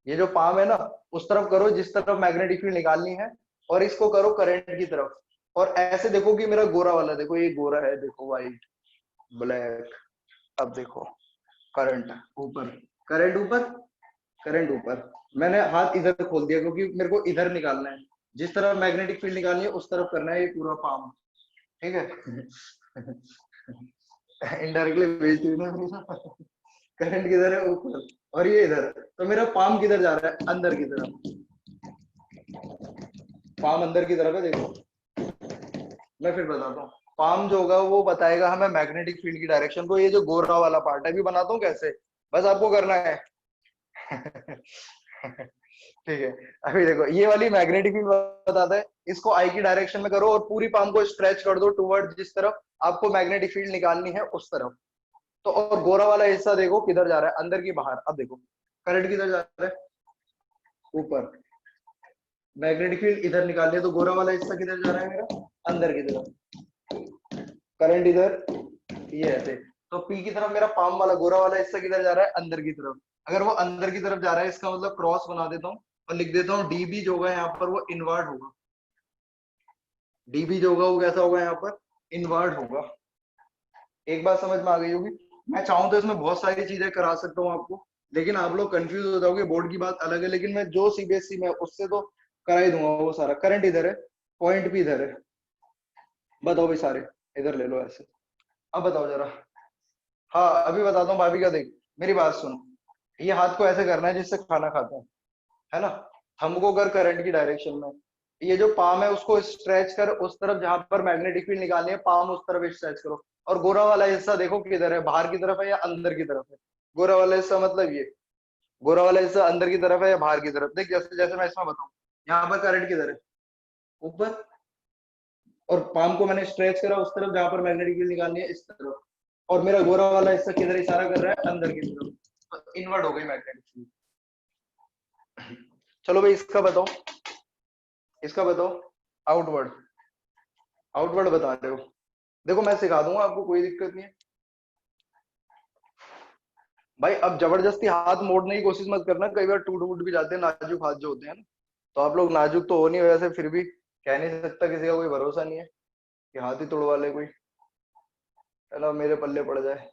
ये जो पाम है ना, उस तरफ करो जिस तरफ मैग्नेटिक फील्ड निकालनी है, और इसको करो करंट की तरफ। और ऐसे देखो कि मेरा गोरा वाला, देखो ये गोरा है, देखो व्हाइट ब्लैक। अब देखो करंट ऊपर, करंट ऊपर, करंट ऊपर। मैंने हाथ इधर खोल दिया क्योंकि मेरे को इधर निकालना है, जिस तरफ मैग्नेटिक फील्ड निकालनी है उस तरफ करना है ये पूरा पाम। ठीक है। इनडायरेक्टली भेज दी ना। करंट किधर है? ऊपर। और ये इधर, तो मेरा पाम किधर जा रहा है? अंदर की तरफ। पाम अंदर की तरफ है, देखो मैं फिर बताता हूँ। पाम जो होगा वो बताएगा हमें मैग्नेटिक फील्ड की डायरेक्शन को। ये जो गोरा वाला पार्ट है, अभी बनाता हूँ कैसे, बस आपको करना है। ठीक है, अभी देखो ये वाली मैग्नेटिक फील्ड बताता है, इसको आई की डायरेक्शन में करो और पूरी पाम को स्ट्रेच कर दो टुवर्ड जिस तरफ आपको मैग्नेटिक फील्ड निकालनी है उस तरफ। तो और गोरा वाला हिस्सा देखो किधर जा रहा है, अंदर की बाहर। अब देखो करंट किधर जा रहा है? ऊपर। मैग्नेटिक फील्ड इधर निकालनी है, तो गोरा वाला हिस्सा किधर जा रहा है मेरा? अंदर की तरफ। करंट इधर, ये ऐसे। तो पी की तरफ मेरा पाम वाला गोरा वाला हिस्सा किधर जा रहा है? अंदर की तरफ। अगर वो अंदर की तरफ जा रहा है, इसका मतलब क्रॉस बना देता हूँ और लिख देता हूँ डीबी जो होगा यहाँ पर वो इनवर्ड होगा। डीबी जो होगा वो कैसा होगा यहाँ पर? इनवर्ड होगा। एक बात समझ में आ गई होगी। मैं चाहूँ तो इसमें बहुत सारी चीजें करा सकता हूँ आपको, लेकिन आप लोग कंफ्यूज हो जाओगे, बोर्ड की बात अलग है, लेकिन मैं जो सीबीएसई में उससे तो करा ही दूंगा वो सारा। करंट इधर है, पॉइंट भी इधर है, बताओ भाई सारे इधर ले लो ऐसे। अब बताओ जरा। हाँ अभी बताता हूँ भाभी का, देख मेरी बात सुन। ये हाथ को ऐसे करना है जिससे खाना खाते हैं, है ना। थंब को कर करंट की डायरेक्शन में, ये जो पाम है उसको स्ट्रेच कर उस तरफ जहां पर मैग्नेटिक फील्ड निकालनी है, पाम उस तरफ स्ट्रेच करो। और गोरा वाला हिस्सा देखो किधर है, बाहर की तरफ है या अंदर की तरफ है? गोरा वाला हिस्सा मतलब ये, गोरा वाला हिस्सा अंदर की तरफ है या बाहर की तरफ? देख जैसे जैसे मैं इसमें बताऊं, यहाँ पर करंट किधर है? ऊपर। और पाम को मैंने स्ट्रेच करा उस तरफ जहां पर मैग्नेटिक फील्ड निकालनी है, इस तरफ। और मेरा गोरा वाला हिस्सा किधर इशारा कर रहा है? अंदर की तरफ। तो इनवर्ट हो गई मैग्नेटिक फील्ड। चलो भाई इसका बताओ, इसका बताओ। आउटवर्ड, आउटवर्ड बता रहे हो? देखो मैं सिखा दूंगा आपको, कोई दिक्कत नहीं है। भाई अब जबरदस्ती हाथ मोड़ने की कोशिश मत करना, कई बार टूट फूट भी जाते हैं, नाजुक हाथ जो होते हैं ना। तो आप लोग नाजुक तो हो नहीं वैसे, फिर भी कह नहीं सकता, किसी का कोई भरोसा नहीं है कि हाथ ही तोड़वा ले कोई, है ना, मेरे पल्ले पड़ जाए।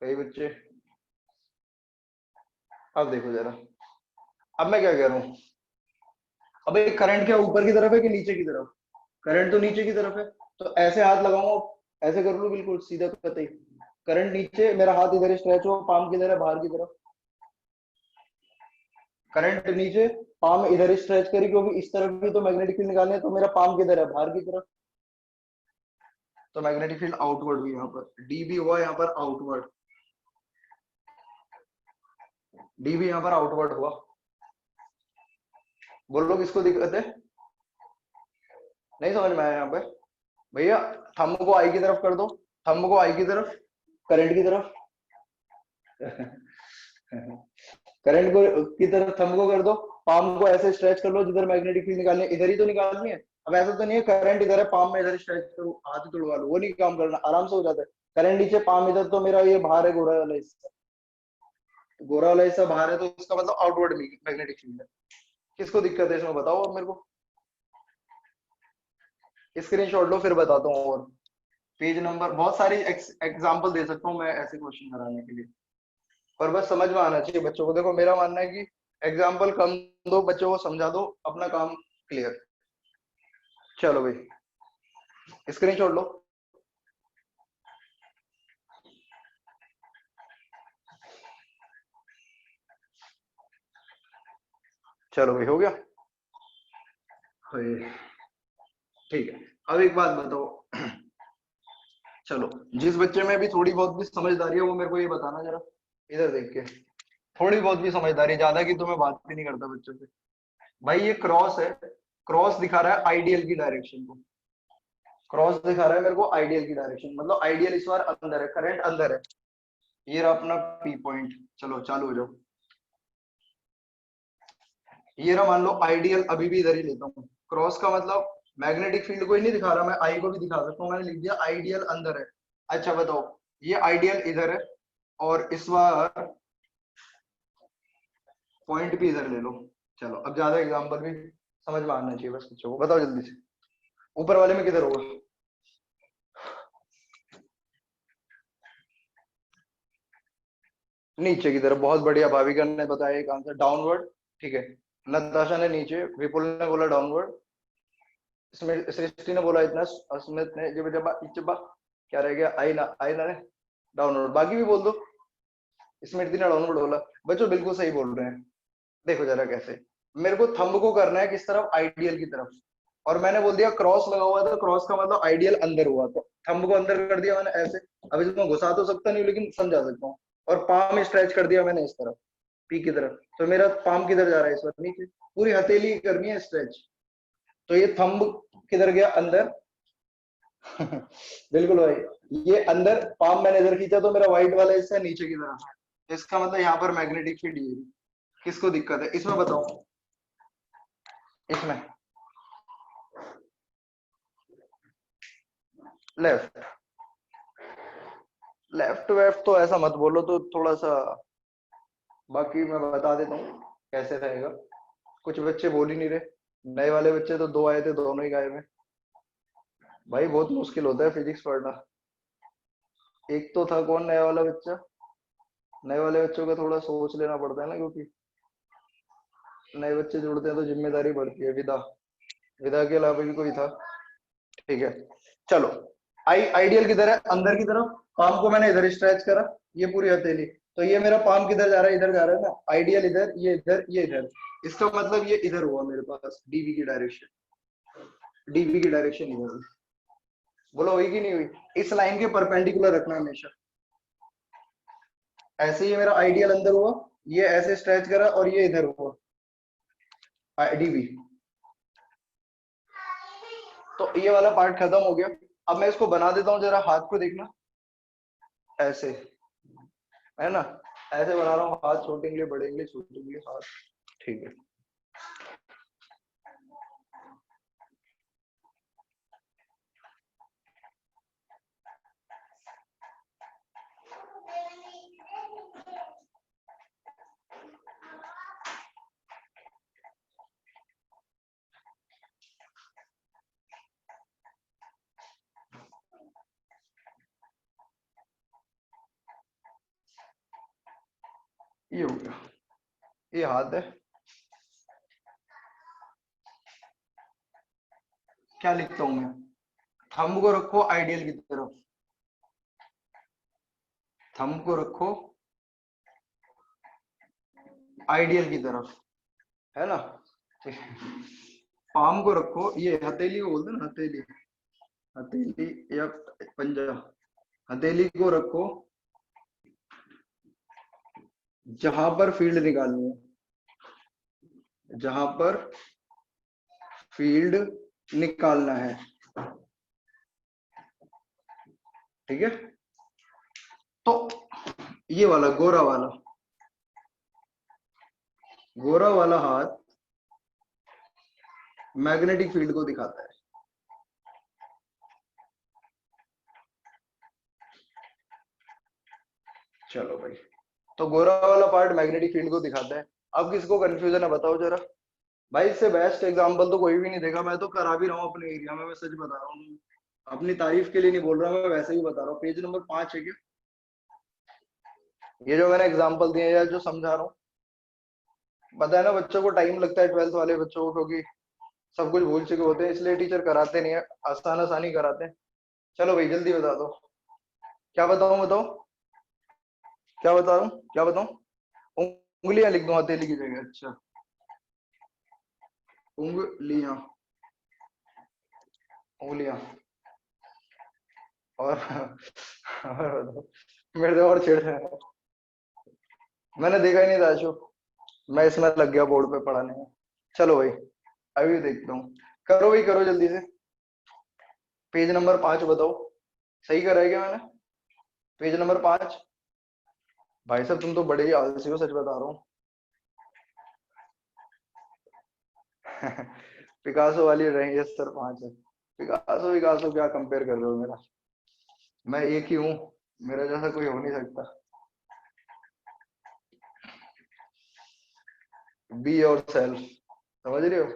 कई बच्चे, अब देखो जरा, अब मैं क्या कह रहा हूँ। अब एक करंट क्या ऊपर की तरफ है कि नीचे की तरफ? करंट तो नीचे की तरफ है, तो ऐसे हाथ लगाऊंगा, ऐसे कर लूं बिल्कुल सीधा कतई। करंट नीचे, मेरा हाथ इधर स्ट्रेच हो, पाम किधर है, बाहर की तरफ। करंट नीचे, पाम इधर स्ट्रेच करी, क्योंकि इस तरफ भी तो मैग्नेटिक फील्ड निकालने है, तो मेरा पाम किधर है, बाहर की तरफ। तो मैग्नेटिक फील्ड आउटवर्ड भी यहाँ पर डी भी हुआ, यहाँ पर आउटवर्ड, डी भी यहाँ पर आउटवर्ड हुआ। बोलो किसको दिक्कत है? नहीं समझ में आया यहाँ पे भैया? थंब को आई की तरफ कर दो, थंब को आई की तरफ, करंट की तरफ। करंट को की तरफ थंब को कर दो, पाम को ऐसे स्ट्रेच कर लो, जिधर मैग्नेटिक फील्ड निकालनी है इधर ही तो निकालनी है। अब ऐसा तो नहीं है करंट इधर है, पाम में इधर स्ट्रेच करो, हाथ ही तुड़वा लो, वो नहीं काम करना, आराम से हो जाता है। करंट नीचे, पाम इधर, तो मेरा ये बाहर है गोरा वाला हिस्सा, गोरा वाला हिस्सा बाहर है, तो इसका मतलब आउटवर्ड मैग्नेटिक फील्ड है। किसको दिक्कत है इसमें बताओ अब मेरे को? स्क्रीनशॉट लो फिर बताता हूँ। और पेज नंबर, बहुत सारी एग्जांपल दे सकता हूँ मैं ऐसे क्वेश्चन कराने के लिए, पर बस समझ में आना चाहिए बच्चों को। देखो मेरा मानना है कि एग्जाम्पल कम दो, बच्चों को समझा दो, अपना काम क्लियर। चलो भाई, स्क्रीनशॉट लो। चलो भाई, हो गया। हाय, ठीक है। अब एक बात बताओ, चलो, जिस बच्चे में भी थोड़ी बहुत भी समझदारी है वो मेरे को ये बताना जरा, इधर देख के। थोड़ी बहुत भी समझदारी, ज्यादा की तो मैं बात भी नहीं करता बच्चों से। भाई ये क्रॉस है, क्रॉस दिखा रहा है आइडियल की डायरेक्शन को, क्रॉस दिखा रहा है मेरे को आइडियल की डायरेक्शन, मतलब आइडियल इस बार अंदर है, करंट अंदर है। ये रहा अपना पी पॉइंट, चलो चालू हो जाओ। ये रहा, मान लो आइडियल अभी भी इधर ही लेता हूँ, क्रॉस का मतलब मैग्नेटिक फील्ड को ही नहीं दिखा रहा, मैं आई को भी दिखा सकता हूँ, मैंने लिख दिया आइडियल अंदर है। अच्छा बताओ, ये आइडियल इधर है, और इस बार पॉइंट भी इधर ले लो। चलो अब ज्यादा एग्जांपल भी समझ में आना चाहिए बस बच्चों को, बताओ जल्दी से, ऊपर वाले में किधर होगा? नीचे की तरफ, बहुत बढ़िया, भाविका ने बताया एक आंसर, डाउनवर्ड। ठीक है, नताशा ने नीचे, विपुल ने बोला डाउनवर्ड, सृष्टि ने बोला इतना, स्मित ने जब जब जब क्या रह गया, आई ना, आई ना ने डाउनवर्ड, बाकी भी बोल दो। स्मृति ने डाउनवर्ड बोला। बच्चों बिल्कुल सही बोल रहे हैं। देखो जरा कैसे, मेरे को थंब को करना है किस तरफ, आइडियल की तरफ, और मैंने बोल दिया क्रॉस लगा हुआ था, क्रॉस का मतलब आइडियल अंदर हुआ, तो थंब को अंदर कर दिया मैंने ऐसे। अब इसमें घुसा तो सकता नहीं, लेकिन समझा सकता हूँ। और पाम स्ट्रेच कर दिया मैंने इस तरफ, पी की तरफ, तो मेरा पाम किधर जा रहा है इस बार, नीचे। पूरी हथेली करनी है स्ट्रेच, तो ये थंब किधर गया, अंदर। बिल्कुल भाई, ये अंदर, पाम मैंने इधर खींचा, तो मेरा व्हाइट वाला हिस्सा नीचे की तरफ है, इसका मतलब यहाँ पर मैग्नेटिक फील्ड ये। किसको दिक्कत है इसमें बताओ? इसमें लेफ्ट, लेफ्ट वेफ्ट तो ऐसा मत बोलो, तो थोड़ा सा, बाकी मैं बता देता हूँ कैसे रहेगा। कुछ बच्चे बोल ही नहीं रहे, नए वाले बच्चे तो दो आए थे, दोनों ही गायब हैं। भाई बहुत मुश्किल होता है फिजिक्स पढ़ना। एक तो था कौन, नया वाला बच्चा, नए वाले बच्चों का थोड़ा सोच लेना पड़ता है ना, क्योंकि नए बच्चे जुड़ते हैं तो जिम्मेदारी बढ़ती है। विदा, विदा के अलावा भी कोई था? ठीक है, चलो। आइडियल किधर है, अंदर की तरफ, पाम को मैंने इधर स्ट्रेच करा, ये पूरी हथेली, तो ये मेरा पाम किधर जा रहा है, इधर जा रहा है ना, आइडियल इधर, ये इधर, ये इधर, इसका मतलब ये इधर हुआ मेरे पास, डीबी की डायरेक्शन, डीबी की डायरेक्शन इधर हुई। बोलो हुई कि नहीं हुई? इस लाइन के परपेंडिकुलर रखना हमेशा। ऐसे ही मेरा आइडियल अंदर हुआ, ये ऐसे स्ट्रेच करा, और ये इधर हुआ डीबी, तो ये वाला पार्ट खत्म हो गया। अब मैं इसको बना देता हूँ, जरा हाथ को देखना, ऐसे, है ना, ऐसे बना रहा हूँ, हाथ छोटे उंगली, बड़े उंगली, छोटी उंगली, हाथ। ठीक है, ये हो गया, ये हाथ है, क्या लिखता हूं मैं, थंब को रखो आइडियल की तरफ, थंब को रखो आइडियल की तरफ, है ना। पाम को रखो, ये हथेली को बोलते हैं ना, हथेली, हथेली या पंजा, हथेली को रखो जहां पर फील्ड निकालनी है, जहां पर फील्ड निकालना है, ठीक है। तो ये वाला गोरा वाला हाथ मैग्नेटिक फील्ड को दिखाता है। चलो भाई, तो गोरा वाला पार्ट मैग्नेटिक फील्ड को दिखाता है। अब किसको कंफ्यूजन है बताओ जरा। भाई इससे बेस्ट एग्जांपल तो कोई भी नहीं देगा, मैं तो करा भी रहा हूँ अपने एरिया में, मैं सच बता रहा हूँ, अपनी तारीफ के लिए नहीं बोल रहा, मैं वैसे ही बता रहा हूँ। पेज नंबर 5 है क्या, ये जो मैंने एग्जांपल दिए या जो समझा रहा हूँ। पता है ना बच्चों को टाइम लगता है, 12th वाले बच्चों को, क्योंकि सब कुछ भूल चुके होते हैं, इसलिए टीचर कराते नहीं है, आसान आसानी कराते हैं। चलो भाई जल्दी बता दो, क्या बताऊं, बताओ क्या बता रहा हूँ, क्या बताऊं, उंगलियां लिख दूं हथेली की जगह, अच्छा उंगलियां, उंगलियां, और बताओ, मेरे से और छेड़ रहे हैं। मैंने देखा ही नहीं था आशु, मैं इसमें लग गया बोर्ड पे पढ़ाने में। चलो भाई अभी देखता हूँ, करो भाई करो जल्दी से। पेज नंबर 5 बताओ, सही करा है क्या मैंने, पेज नंबर 5। भाई साहब तुम तो बड़े ही आलसी हो, सच बता रहा हूँ। पिकासो वाली रही है सर 5 है। पिकासो पिकासो क्या कंपेयर कर रहे हो मेरा, मैं एक ही हूँ, मेरा जैसा कोई हो नहीं सकता। बी और सेल्फ, समझ रहे हो,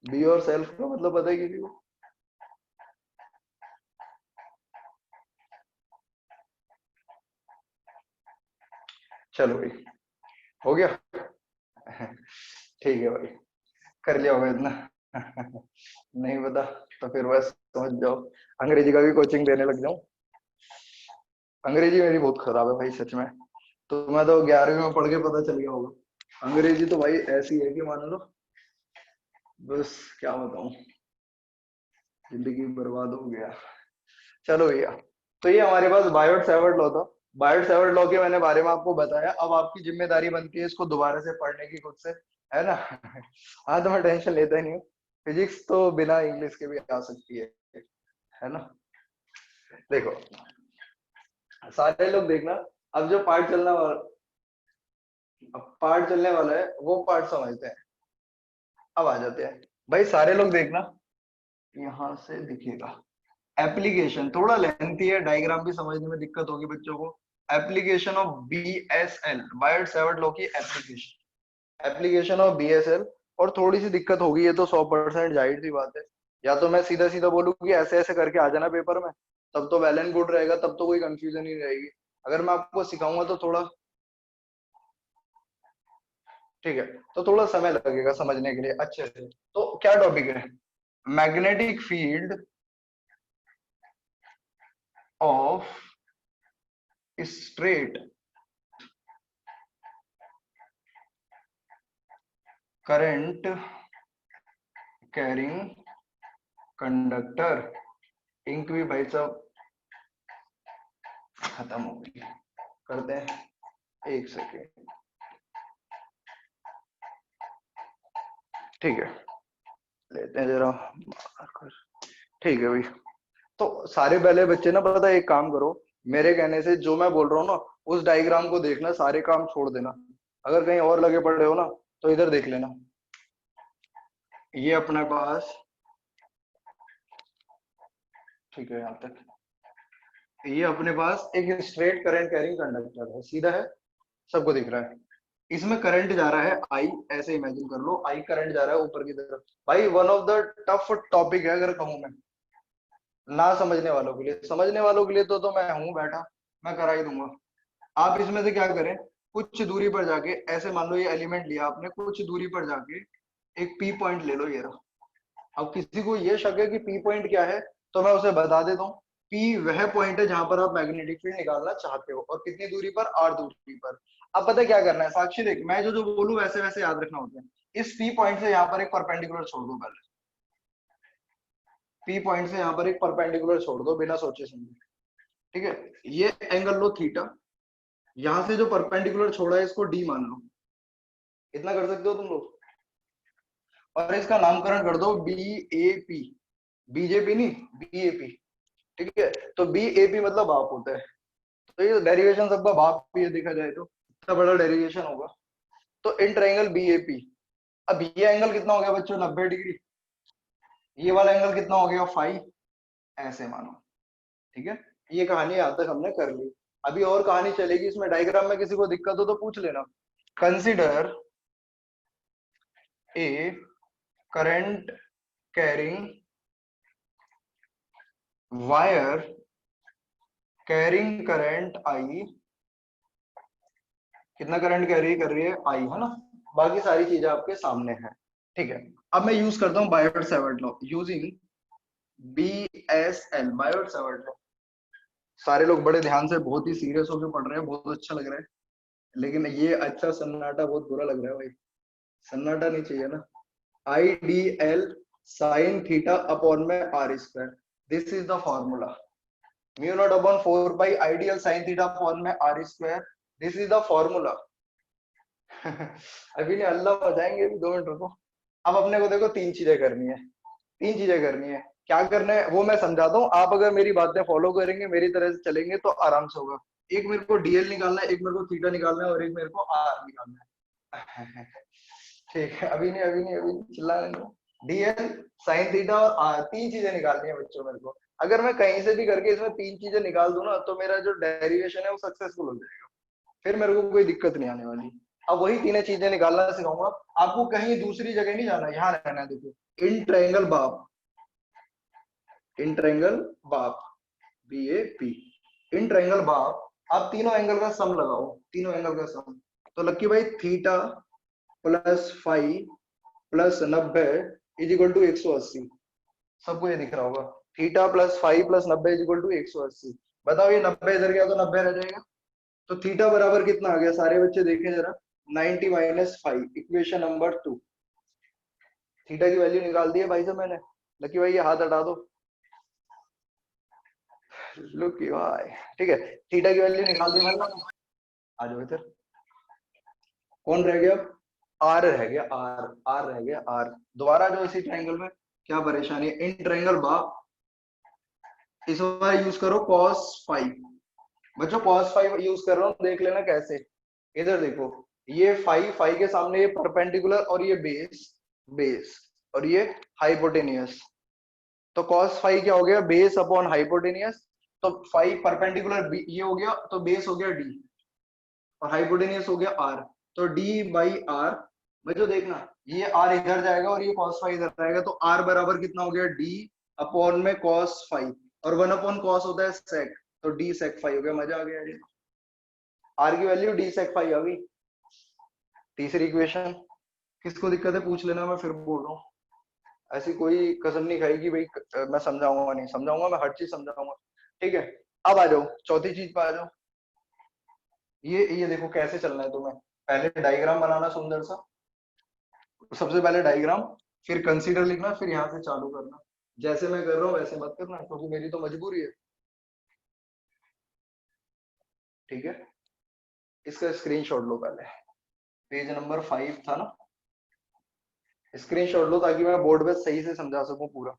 बी और सेल्फ का मतलब पता है किसी को। चलो भाई हो गया। ठीक है भाई, कर लिया होगा इतना। नहीं पता तो फिर बस समझ जाओ, अंग्रेजी का भी कोचिंग देने लग जाऊं। अंग्रेजी मेरी बहुत खराब है भाई सच में, तो मैं तो 11वीं में पढ़ के पता चल गया होगा। अंग्रेजी तो भाई ऐसी है कि मान लो, बस क्या बताऊं, जिंदगी बर्बाद हो गया। चलो भैया, तो ये हमारे पास बायोट सेवर्ट लॉ था। बायोट सेवर्ट लॉ के मैंने बारे में आपको बताया, अब आपकी जिम्मेदारी बनती है इसको दोबारा से पढ़ने की खुद से, है ना। हाँ तो मैं टेंशन लेता ही नहीं हूँ, फिजिक्स तो बिना इंग्लिश के भी आ सकती है ना। देखो सारे लोग देखना, अब जो पार्ट चलना वाला, अब पार्ट चलने वाला है वो पार्ट समझते हैं। अब आ जाते हैं भाई, सारे लोग देखना, यहाँ से दिखेगा। एप्लीकेशन थोड़ा लेंथी है, डायग्राम भी समझने में दिक्कत होगी बच्चों को। Application of BSL, Biot Savart law की एप्लीकेशन, एप्लीकेशन ऑफ BSL। और थोड़ी सी दिक्कत होगी, ये तो 100% जाहिर सी बात है। या तो मैं सीधा सीधा बोलूँ कि ऐसे ऐसे करके आ जाना पेपर में, तब तो वेल एंड गुड रहेगा, तब तो कोई कंफ्यूजन ही नहीं रहेगी। अगर मैं आपको सिखाऊंगा तो थोड़ा, ठीक है, तो थोड़ा समय लगेगा समझने के लिए अच्छे से। तो क्या टॉपिक है, magnetic field of straight current carrying conductor. इंक भी भाई साहब खत्म हो गई, करते हैं एक सेकेंड, ठीक है, लेते हैं जरा मार्कर। ठीक है भाई, तो सारे पहले बच्चे ना, पता है एक काम करो, मेरे कहने से जो मैं बोल रहा हूँ ना, उस डायग्राम को देखना, सारे काम छोड़ देना। अगर कहीं और लगे पड़े हो ना, तो इधर देख लेना। ये अपने पास, ठीक है यहाँ तक, ये अपने पास एक स्ट्रेट करंट कैरिंग कंडक्टर है, सीधा है, सबको दिख रहा है। इसमें करंट जा रहा है आई, ऐसे इमेजिन कर लो, आई करंट जा रहा है ऊपर की तरफ। भाई one of the tough topic है अगर कहूं मैं, ना समझने वालों के लिए, समझने वालों के लिए तो मैं हूं बैठा, मैं करा ही दूंगा। आप इसमें से क्या करें, कुछ दूरी पर जाके, ऐसे मान लो ये एलिमेंट लिया आपने, कुछ दूरी पर जाके एक पी पॉइंट ले लो, ये रहा। अब किसी को ये शक है कि पी पॉइंट क्या है, तो मैं उसे बता देता हूँ। पी वह पॉइंट है जहां पर आप मैग्नेटिक फील्ड निकालना चाहते हो, और कितनी दूरी पर, आर दूरी पर। अब पता है क्या करना है साक्षी, देख मैं जो जो बोलूं वैसे वैसे याद रखना होता है। इस पी पॉइंट से यहाँ पर एक परपेंडिकुलर छोड़ दो पहले, पी पॉइंट से यहाँ पर एक परपेंडिकुलर छोड़ दो बिना सोचे समझे, ठीक है। ये एंगल लो थीटा, यहां से जो परपेंडिकुलर छोड़ा है इसको डी मान लो, इतना कर सकते हो तुम लोग। और इसका नामकरण कर दो बी ए पी, बीजेपी नहीं, बी ए पी, ठीक है। तो बी ए पी मतलब बाप होता है, तो ये डेरिवेशन सबका बाप भी है, देखा जाए तो इतना बड़ा डेरिवेशन होगा। तो in triangle B A P, अब ये एंगल कितना हो गया बच्चों, 90 डिग्री। ये वाला एंगल कितना हो गया, फाइव, ऐसे मानो, ठीक है। ये कहानी आज तक हमने कर ली। अभी और कहानी चलेगी इसमें, डायग्राम में किसी को दिक्कत हो तो पूछ लेना। Consider a current carrying wire carrying current I, कितना करंट कैरी कर रही है, आई, है ना। बाकी सारी चीजें आपके सामने है, ठीक है। अब मैं यूज करता हूँ Biot Savart law, using B S L, Biot Savart law. सारे लोग बड़े ध्यान से बहुत ही सीरियस होकर पढ़ रहे हैं, बहुत अच्छा लग रहा है। लेकिन ये अच्छा सन्नाटा बहुत बुरा लग रहा है भाई, सन्नाटा नहीं चाहिए ना। I D L sine theta upon में R square, this is the formula. Mu naught upon 4 pi ideal sine theta upon में R square, this is the formula. अभी नहीं, अल्लाह बजाएंगे, अभी 2 मिनट रुको। अब अपने को देखो तीन चीजें करनी है, तीन चीजें करनी है। क्या करना है वो मैं समझाता हूँ, आप अगर मेरी बातें फॉलो करेंगे, मेरी तरह से चलेंगे तो आराम से होगा। एक मेरे को डीएल निकालना है, एक मेरे को थीटा निकालना है, और एक मेरे को आर निकालना है। ठीक है, अभी नहीं, अभी नहीं, अभी नहीं, चिल्लाने दो। डीएल साइन थीटा और आर, तीन चीजें निकालनी है बच्चों मेरे को। अगर मैं कहीं से भी करके इसमें तीन चीजें निकाल दूं ना, तो मेरा जो डेरिवेशन है वो सक्सेसफुल हो जाएगा, फिर मेरे को कोई दिक्कत नहीं आने वाली। अब वही तीन चीजें निकालना सिखाऊंगा आपको, कहीं दूसरी जगह नहीं जाना, यहाँ रहना है। देखो इन ट्रायंगल बाप, इन ट्रायंगल बाप, B A P, in triangle बाप, आप तीनों एंगल का सम लगाओ, तीनों एंगल का सम। तो लक्की भाई theta plus five plus 90 is equal to 180, सबको ये दिख रहा होगा। Theta plus five plus 90 is equal to 180। बताओ ये 90 इधर गया तो 90 रह जाएगा, तो थीटा बराबर कितना आ गया, सारे बच्चे देखें जरा, 90 minus five, equation number 2। Theta की वैल्यू निकाल दी है भाई साहब मैंने। लकी भाई ये हाथ हटा दो, लुकी भाई, ठीक है। थीटा की वैल्यू निकाल दी मैंने, आ जाओ इधर। कौन रह गया, आर रह गया, आर, आर रह गया, आर। दोबारा जो इसी ट्रायंगल में क्या परेशानी है, इन ट्रायंगल बा, इस बार यूज करो cos 5। बच्चों cos 5 यूज कर रहा हूँ, देख लेना कैसे। इधर देखो, ये फाइव, फाइव के सामने ये परपेंडिकुलर, और ये बेस, बेस, और ये हाइपोटेनियस। तो cos 5 क्या हो गया, बेस अपॉन हाइपोटेनियस। तो 5 परपेंडिकुलर ये हो गया, तो बेस हो गया डी, और हाइपोटेनियस हो गया आर। तो डी बाई आर, बच्चों देखना, ये आर इधर जाएगा और ये cos 5 इधर आएगा, तो आर बराबर कितना हो गया, डी अपॉन में cos 5, और 1 अपॉन cos होता है sec, तो डी sec 5 हो गया। मजा आ गया जी, आर की वैल्यू डी sec 5 आ गई। तीसरी इक्वेशन, किसको दिक्कत है पूछ लेना, मैं फिर बोल रहा हूँ। ऐसी कोई कसम नहीं खाएगी भाई, मैं समझाऊंगा नहीं, समझाऊंगा मैं, हर चीज समझाऊंगा, ठीक है। अब आ जाओ चौथी चीज पे आ जाओ। ये देखो कैसे चलना है तुम्हें, पहले डायग्राम बनाना सुंदर सा, सबसे पहले डायग्राम, फिर कंसीडर लिखना, फिर यहाँ से चालू करना। जैसे मैं कर रहा हूँ वैसे मत करना, क्योंकि मेरी तो मजबूरी है, ठीक है। इसका स्क्रीनशॉट लो पहले, पेज नंबर 5 था ना, स्क्रीनशॉट लो ताकि मैं बोर्ड पे सही से समझा सकूं पूरा।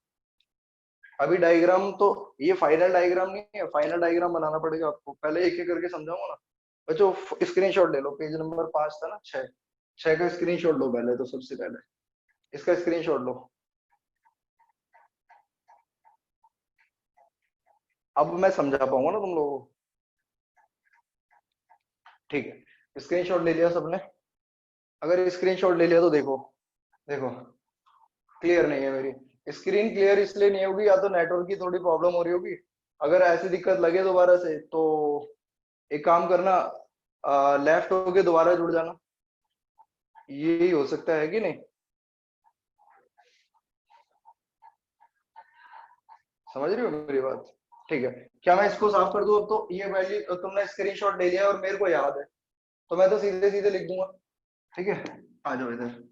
अभी डायग्राम तो, ये फाइनल डायग्राम नहीं है, फाइनल डायग्राम बनाना पड़ेगा आपको, पहले एक एक करके समझाऊंगा ना। बच्चों स्क्रीनशॉट ले लो, पेज नंबर 5 था ना, 6, 6 का स्क्रीनशॉट लो पहले, तो सबसे पहले इसका स्क्रीनशॉट लो। अब मैं समझा पाऊंगा ना तुम लोगों को, ठीक है। स्क्रीनशॉट ले लिया सबने, अगर स्क्रीनशॉट ले लिया तो देखो, देखो क्लियर नहीं है मेरी स्क्रीन, क्लियर इसलिए नहीं होगी, या तो नेटवर्क की थोड़ी प्रॉब्लम हो रही होगी। अगर ऐसी दिक्कत लगे दोबारा से तो एक काम करना, लेफ्ट होके दोबारा जुड़ जाना, यही हो सकता है कि नहीं? समझ रही हो मेरी बात? ठीक है, क्या मैं इसको साफ कर दूं? अब तो ये वैल्यू तुमने स्क्रीनशॉट ले लिया और मेरे को याद है, तो मैं तो सीधे सीधे लिख दूंगा। ठीक है, आ जाओ इधर।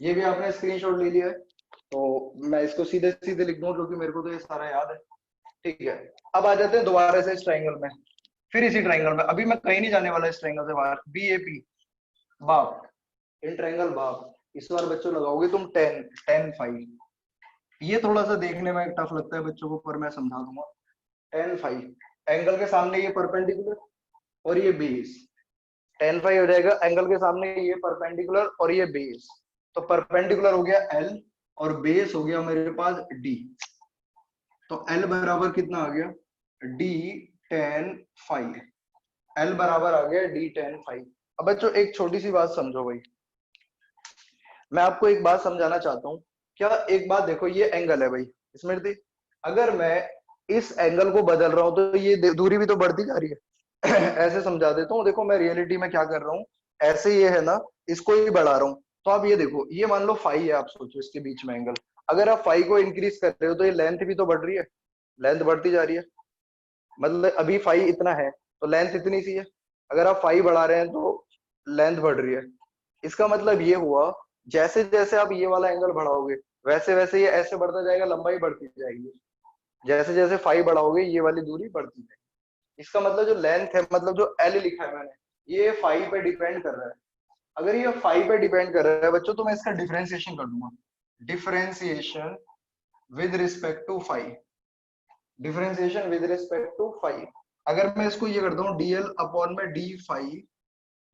ये भी आपने स्क्रीनशॉट ले लिया है, तो मैं इसको सीधे सीधे लिख दूंगा क्योंकि मेरे को तो ये सारा याद है। ठीक है, अब आ जाते हैं दोबारा से इस ट्राइंगल में। फिर इसी ट्राइंगल में, अभी मैं कहीं नहीं जाने वाला इस ट्राइंगल से बाहर। बी ए पी, बाप, इन ट्राइंगल बाप। इस बार बच्चों लगाओगे तुम 10 10 5। ये थोड़ा सा देखने में टफ लगता है बच्चों को, पर मैं समझा दूंगा। 10 5, एंगल के सामने ये परपेंडिकुलर और ये बेस। 10 5 हो जाएगा, एंगल के सामने ये परपेंडिकुलर और ये बेस। तो परपेंडिकुलर हो गया एल और बेस हो गया मेरे पास डी। तो एल बराबर कितना आ गया? डी 10 5। एल बराबर आ गया डी 10 5। अब बच्चों एक छोटी सी बात समझो भाई, मैं आपको एक बात समझाना चाहता हूँ। क्या, एक बात देखो, ये एंगल है भाई स्मृति, अगर मैं इस एंगल को बदल रहा हूं तो ये दूरी भी तो बढ़ती जा रही है। ऐसे समझा देता हूँ, देखो मैं रियलिटी में क्या कर रहा हूँ, ऐसे ये है ना, इसको ही बढ़ा रहा हूँ। तो आप ये देखो, ये मान लो फाई है, आप सोचो इसके बीच में एंगल, अगर आप फाई को इंक्रीज कर रहे हो तो ये लेंथ भी तो बढ़ रही है, लेंथ बढ़ती जा रही है। मतलब अभी फाई इतना है तो लेंथ इतनी सी है, अगर आप फाई बढ़ा रहे हैं तो लेंथ बढ़ रही है। इसका मतलब ये हुआ, जैसे जैसे आप ये वाला एंगल बढ़ाओगे वैसे वैसे ये ऐसे बढ़ता जाएगा, लंबाई बढ़ती जाएगी। जैसे जैसे फाई बढ़ाओगे ये वाली दूरी बढ़ती जाएगी। इसका मतलब जो लेंथ है, मतलब जो एल लिखा है मैंने, ये फाई पे डिपेंड कर रहा है। अगर ये फाई पे डिपेंड कर रहा है बच्चों, तो मैं इसका डिफरेंशिएशन कर दूंगा। Differentiation with respect to phi, differentiation with respect to phi. अगर मैं इसको ये करता हूँ डीएल अपॉन में डी फाई,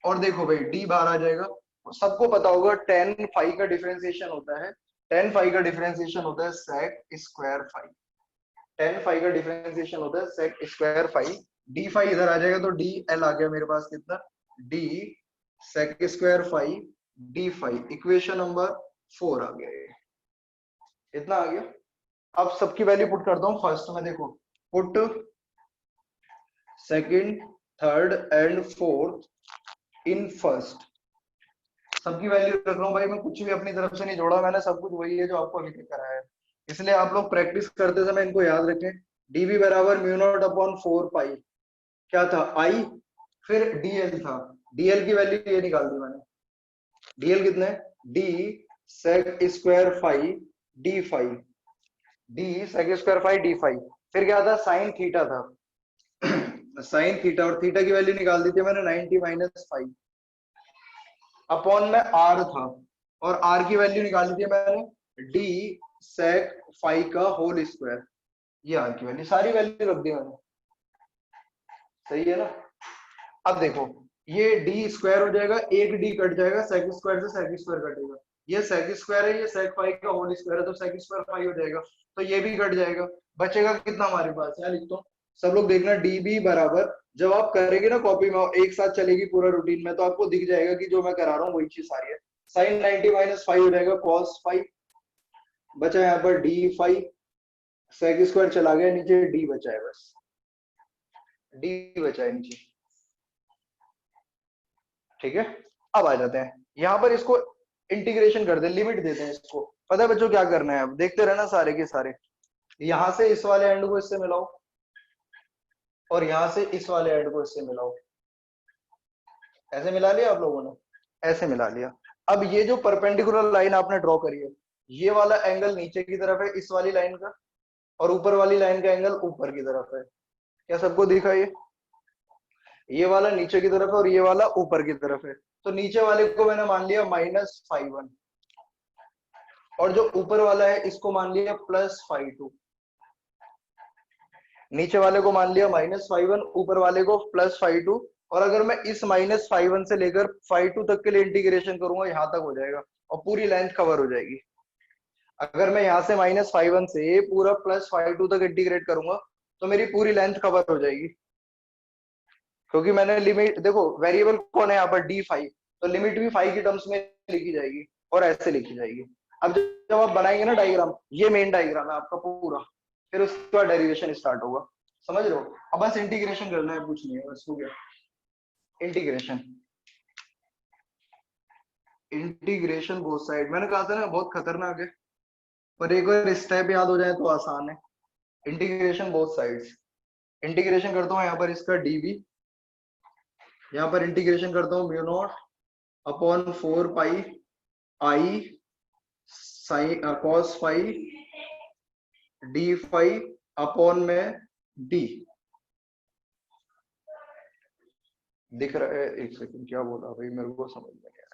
और देखो भाई डी बाहर आ जाएगा। सबको पता होगा 10 फाई का डिफरेंशिएशन होता है, 10 फाई का डिफरेंशिएशन होता है सेक स्क्वायर फाई। 10 फाई का डिफरेंशिएशन होता है sec square phi. D phi इधर आ जाएगा तो डी एल आ गया मेरे पास कितना, d sec square phi D phi. Equation number 4 आ गया ये, इतना आ गया। अब सबकी वैल्यू पुट करता हूँ फर्स्ट में, देखो put second third and fourth in first. सबकी वैल्यू रख रहा हूँ भाई, मैं कुछ भी अपनी तरफ से नहीं जोड़ा, मैंने सब कुछ वही है जो आपको अभी तक कराया है। इसलिए आप लोग प्रैक्टिस करते समय इनको याद रखें। डीवी बराबर म्यू नॉट अपॉन 4 पाई, क्या था आई, फिर डीएल था, डीएल की वैल्यू ये निकाल दी मैंने। डीएल कितने, d sec square phi D phi, d sec square phi D phi. फिर क्या था, साइन थीटा था। साइन थीटा, और थीटा की वैल्यू निकाल दी थी मैंने 90 माइनस 5 अपॉन में आर था, और आर की वैल्यू निकाली थी मैंने डी सेक फाई का होल स्क्वायर। ये आर की वैल्यू, सारी वैल्यू रख दी मैंने, सही है ना? अब देखो ये डी स्क्वायर हो जाएगा, एक डी कट जाएगा, सेक स्क्वायर से सेक स्क्वायर कटेगा, ये सेक स्क्वायर है, ये सेक फाई का होल स्क्वायर है, तो सेक स्क्वायर फाई हो जाएगा, तो ये भी कट जाएगा। बचेगा कितना हमारे पास, यहाँ लिखता हूँ, सब लोग देखना, डी बी बराबर, जब आप करेंगे ना कॉपी में एक साथ चलेगी पूरा रूटीन में, तो आपको दिख जाएगा कि जो मैं करा रहा हूँ वही चीज सारी है। साइन 90 माइनस 5 हो जाएगा कॉस 5, बचा यहाँ पर डी 5, सेक स्क्वायर चला गया नीचे, डी बचा है, बस डी बचा है नीचे। ठीक है, अब आ जाते हैं यहाँ पर, इसको इंटीग्रेशन कर दे, लिमिट देते हैं इसको। पता है बच्चों क्या करना है, अब देखते रहना सारे के सारे। यहां से इस वाले एंड को इससे मिलाओ, और यहां से इस वाले एंड को इससे मिलाओ। ऐसे मिला लिया आप लोगों ने, ऐसे मिला लिया। अब ये जो परपेंडिकुलर लाइन आपने ड्रॉ करी है, ये वाला एंगल नीचे की तरफ है इस वाली लाइन का, और ऊपर वाली लाइन का एंगल ऊपर की तरफ है। क्या सबको दिखा ये वाला नीचे की तरफ है और ये वाला ऊपर की तरफ है। तो नीचे वाले को मैंने मान लिया -φ1, और जो ऊपर वाला है इसको मान लिया +φ2। नीचे वाले को मान लिया -φ1, ऊपर वाले को +φ2। और अगर मैं इस -φ1 से लेकर φ2 तक के लिए इंटीग्रेशन करूंगा, यहां तक हो जाएगा और पूरी लेंथ कवर हो जाएगी। अगर मैं यहाँ से -φ1 से पूरा +φ2 तक इंटीग्रेट करूंगा तो मेरी पूरी लेंथ कवर हो जाएगी, क्योंकि मैंने लिमिट, देखो वेरिएबल कौन है यहाँ पर, डी फाई, तो लिमिट भी फाई की टर्म्स में लिखी जाएगी और ऐसे लिखी जाएगी। अब जब आप बनाएंगे ना डायग्राम, ये मेन डायग्राम है आपका पूरा, फिर उसके बाद डेरिवेशन स्टार्ट होगा। समझ रहे हो? अब बस इंटीग्रेशन करना है, कुछ नहीं है बस, हो गया। इंटीग्रेशन, इंटीग्रेशन बोथ साइड, मैंने कहा था ना बहुत खतरनाक है, पर एक बार स्टेप याद हो जाए तो आसान है। इंटीग्रेशन बोथ साइड्स, इंटीग्रेशन करता हूँ यहाँ पर इसका डीवी, यहाँ पर इंटीग्रेशन करता हूँ mu naught upon 4 pi I sine cos phi D phi upon में डी। दिख रहा है? एक सेकंड, क्या बोला भाई, मेरे को समझ में नहीं आया।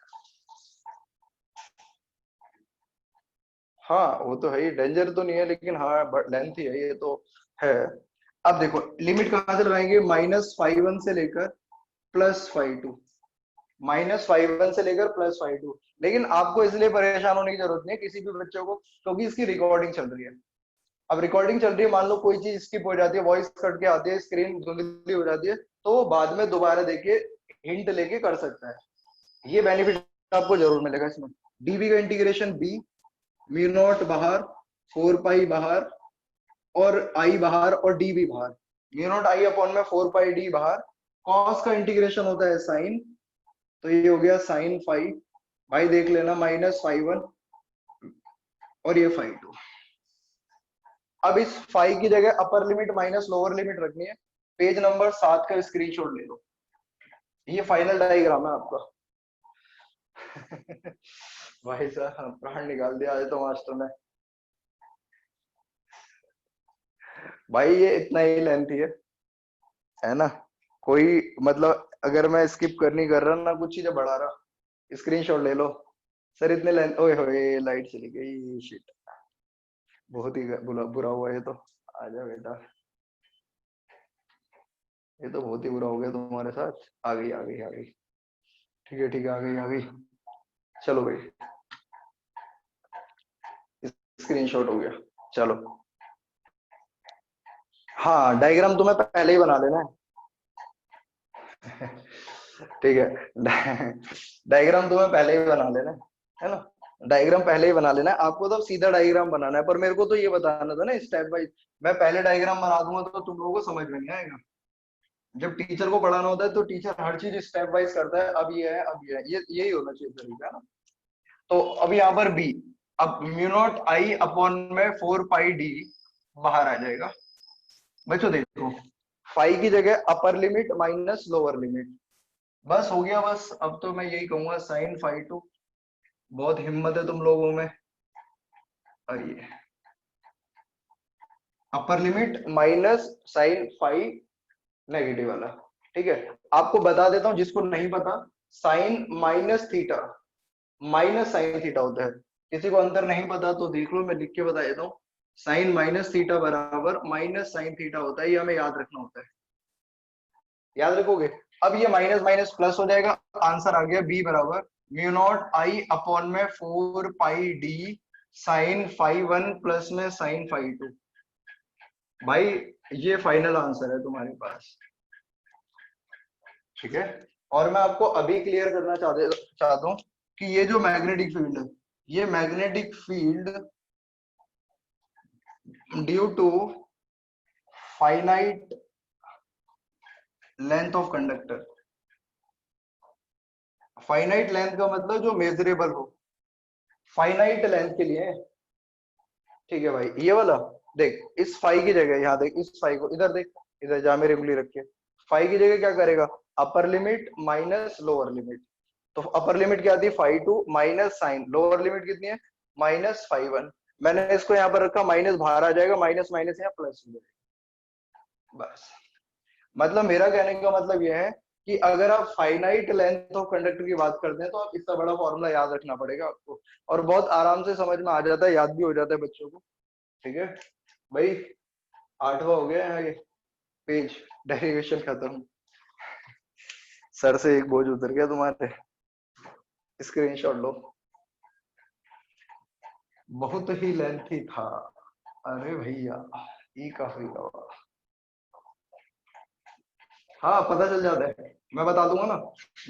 हाँ वो तो है ही, डेंजर तो नहीं है लेकिन हाँ लेंथ ही है ये तो है। अब देखो लिमिट कहां से लगाएंगे, -φ1 से लेकर +φ2, -φ1 से लेकर +φ2। लेकिन आपको इसलिए परेशान होने की जरूरत नहीं है किसी भी बच्चों को, क्योंकि इसकी रिकॉर्डिंग चल रही है। अब रिकॉर्डिंग चल रही है, मान लो कोई चीज स्किप हो जाती है, वॉइस कट के आती है, स्क्रीन धुंधली हो जाती है, तो वो बाद में दोबारा देके हिंट लेके कर सकता है। ये बेनिफिट आपको जरूर मिलेगा इसमें। डीबी का इंटीग्रेशन बी, म्यू नॉट बाहर, 4 पाई बाहर और आई बाहर और डी भी बाहर, म्यू नॉट आई अपॉन में 4 पाई डी बाहर। कॉस का इंटीग्रेशन होता है साइन, तो ये हो गया साइन फाई, भाई देख लेना -φ1 और ये φ2। अब इस फाई की जगह अपर लिमिट माइनस लोअर लिमिट रखनी है। पेज नंबर 7 का स्क्रीनशॉट ले लो, ये फाइनल डायग्राम है आपका। भाई साहब प्राण निकाल दिया आज तो मास्टर ने। भाई ये इतना ही लेंथ ही है ना, कोई मतलब अगर मैं स्किप करनी कर रहा ना कुछ चीजें बढ़ा रहा, स्क्रीनशॉट ले लो। सर इतने लेंथ, ओए होए लाइट चली गई, शिट, बहुत ही बुरा हुआ ये तो। आजा बेटा, ये तो बहुत ही बुरा हो गया तुम्हारे साथ। आ गई आ गई आ गई, ठीक है ठीक है, आ गई आ गई। चलो भाई स्क्रीनशॉट हो गया, चलो। हाँ डायग्राम तुम्हें पहले ही बना लेना है। ठीक है, डायग्राम तुम्हें पहले ही बना लेना है ना, डायग्राम पहले ही बना लेना है आपको, तो सीधा डायग्राम बनाना है। पर मेरे को तो ये बताना था ना स्टेप बाय, मैं पहले डायग्राम बना दूंगा तो तुम लोगों को समझ में नहीं आएगा। जब टीचर को पढ़ाना होता है तो टीचर हर चीज स्टेप वाइज करता है, अब ये है अब ये है, ये यही होना चाहिए तरीका ना। तो अब यहाँ पर बी, अब म्यू नॉट आई अपॉन में 4 पाई डी बाहर आ जाएगा। बच्चों देखो, फाई की जगह अपर लिमिट माइनस लोअर लिमिट, बस हो गया बस। अब तो मैं यही कहूंगा साइन φ2, बहुत हिम्मत है तुम लोगों में। और ये upper limit minus sine phi negative वाला, ठीक है। आपको बता देता हूं जिसको नहीं पता, sine minus theta, minus sine theta होता है। किसी को अंतर नहीं पता तो देख लो, मैं लिख के बता देता हूँ। साइन माइनस थीटा बराबर माइनस साइन थीटा होता है, ये हमें याद रखना होता है, याद रखोगे। अब ये माइनस माइनस प्लस हो जाएगा, आंसर आ गया बी बराबर म्यू नॉट आई अपॉन में 4 पाई डी साइन φ1 प्लस में साइन φ2। भाई ये फाइनल आंसर है तुम्हारे पास, ठीक है। और मैं आपको अभी क्लियर करना चाहता हूँ कि ये जो मैग्नेटिक फील्ड है, ये magnetic field due to finite length of conductor, finite length का मतलब जो मेजरेबल हो, फाइनाइट लेंथ के लिए, ठीक है भाई। ये वाला देख, इस फाई की जगह यहाँ देख, इस फाई को इधर देख, इधर जा मेरी उंगली रख के, फाई की जगह क्या करेगा, अपर लिमिट माइनस लोअर लिमिट। तो अपर लिमिट क्या थी φ2 माइनस साइन, लोअर लिमिट कितनी है -φ1। मैंने इसको यहाँ पर रखा, माइनस बाहर आ जाएगा, माइनस माइनस यहाँ प्लस हो जाएगा, बस। मतलब मेरा कहने का मतलब यह है कि अगर आप फाइनाइट लेंथ ऑफ कंडक्टर की बात करते हैं तो आप इतना बड़ा फॉर्मूला याद रखना पड़ेगा आपको, और बहुत आराम से समझ में आ जाता है, याद भी हो जाता है बच्चों को, ठीक है भाई। 8वां हो गया है ये पेज, डेरिवेशन खत्म। सर से एक बोझ उतर गया तुम्हारे, स्क्रीनशॉट लो। बहुत ही लेंथी था, अरे भैया ये काफी हुआ। हाँ पता चल जाता है, मैं बता दूंगा ना,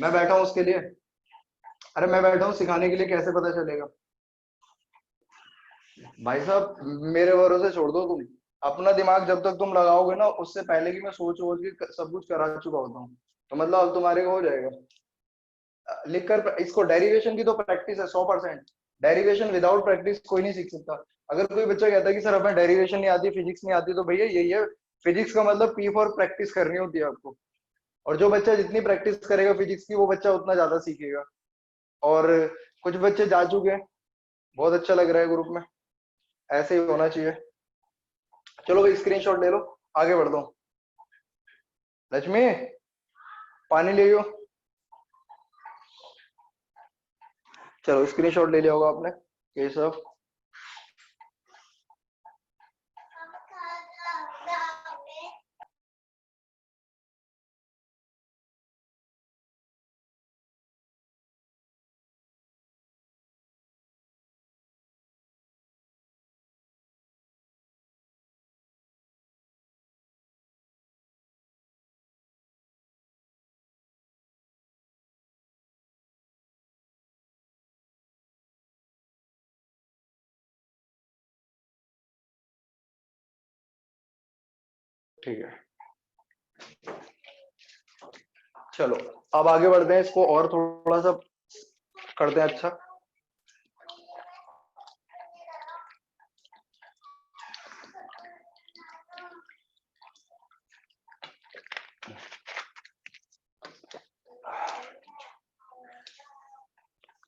मैं बैठा हूँ उसके लिए। अरे मैं बैठा हूँ सिखाने के लिए, कैसे पता चलेगा भाई साहब, मेरे भरोसे छोड़ दो तुम। अपना दिमाग जब तक तुम लगाओगे ना, उससे पहले कि मैं सोच सोच के सब कुछ करा चुका होता हूँ। तो मतलब अब तुम्हारे को हो जाएगा। लिखकर इसको डेरिवेशन की तो प्रैक्टिस है 100%। डेरिवेशन विदाउट प्रैक्टिस कोई नहीं सीख सकता। अगर कोई बच्चा कहता है कि सर हमें डेरिवेशन नहीं आती, फिजिक्स नहीं आती, तो भैया यही है, फिजिक्स का मतलब पी फॉर प्रैक्टिस करनी होती है आपको। और जो बच्चा जितनी प्रैक्टिस करेगा फिजिक्स की, वो बच्चा उतना ज्यादा सीखेगा। और कुछ बच्चे जा चुके हैं, बहुत अच्छा लग रहा है ग्रुप में, ऐसे ही होना चाहिए। चलो भाई स्क्रीनशॉट ले लो, आगे बढ़ दो। लक्ष्मी पानी ले लो। चलो स्क्रीनशॉट ले लिया होगा आपने, ये सब। ठीक है, चलो अब आगे बढ़ते हैं, इसको और थोड़ा सा करते हैं अच्छा।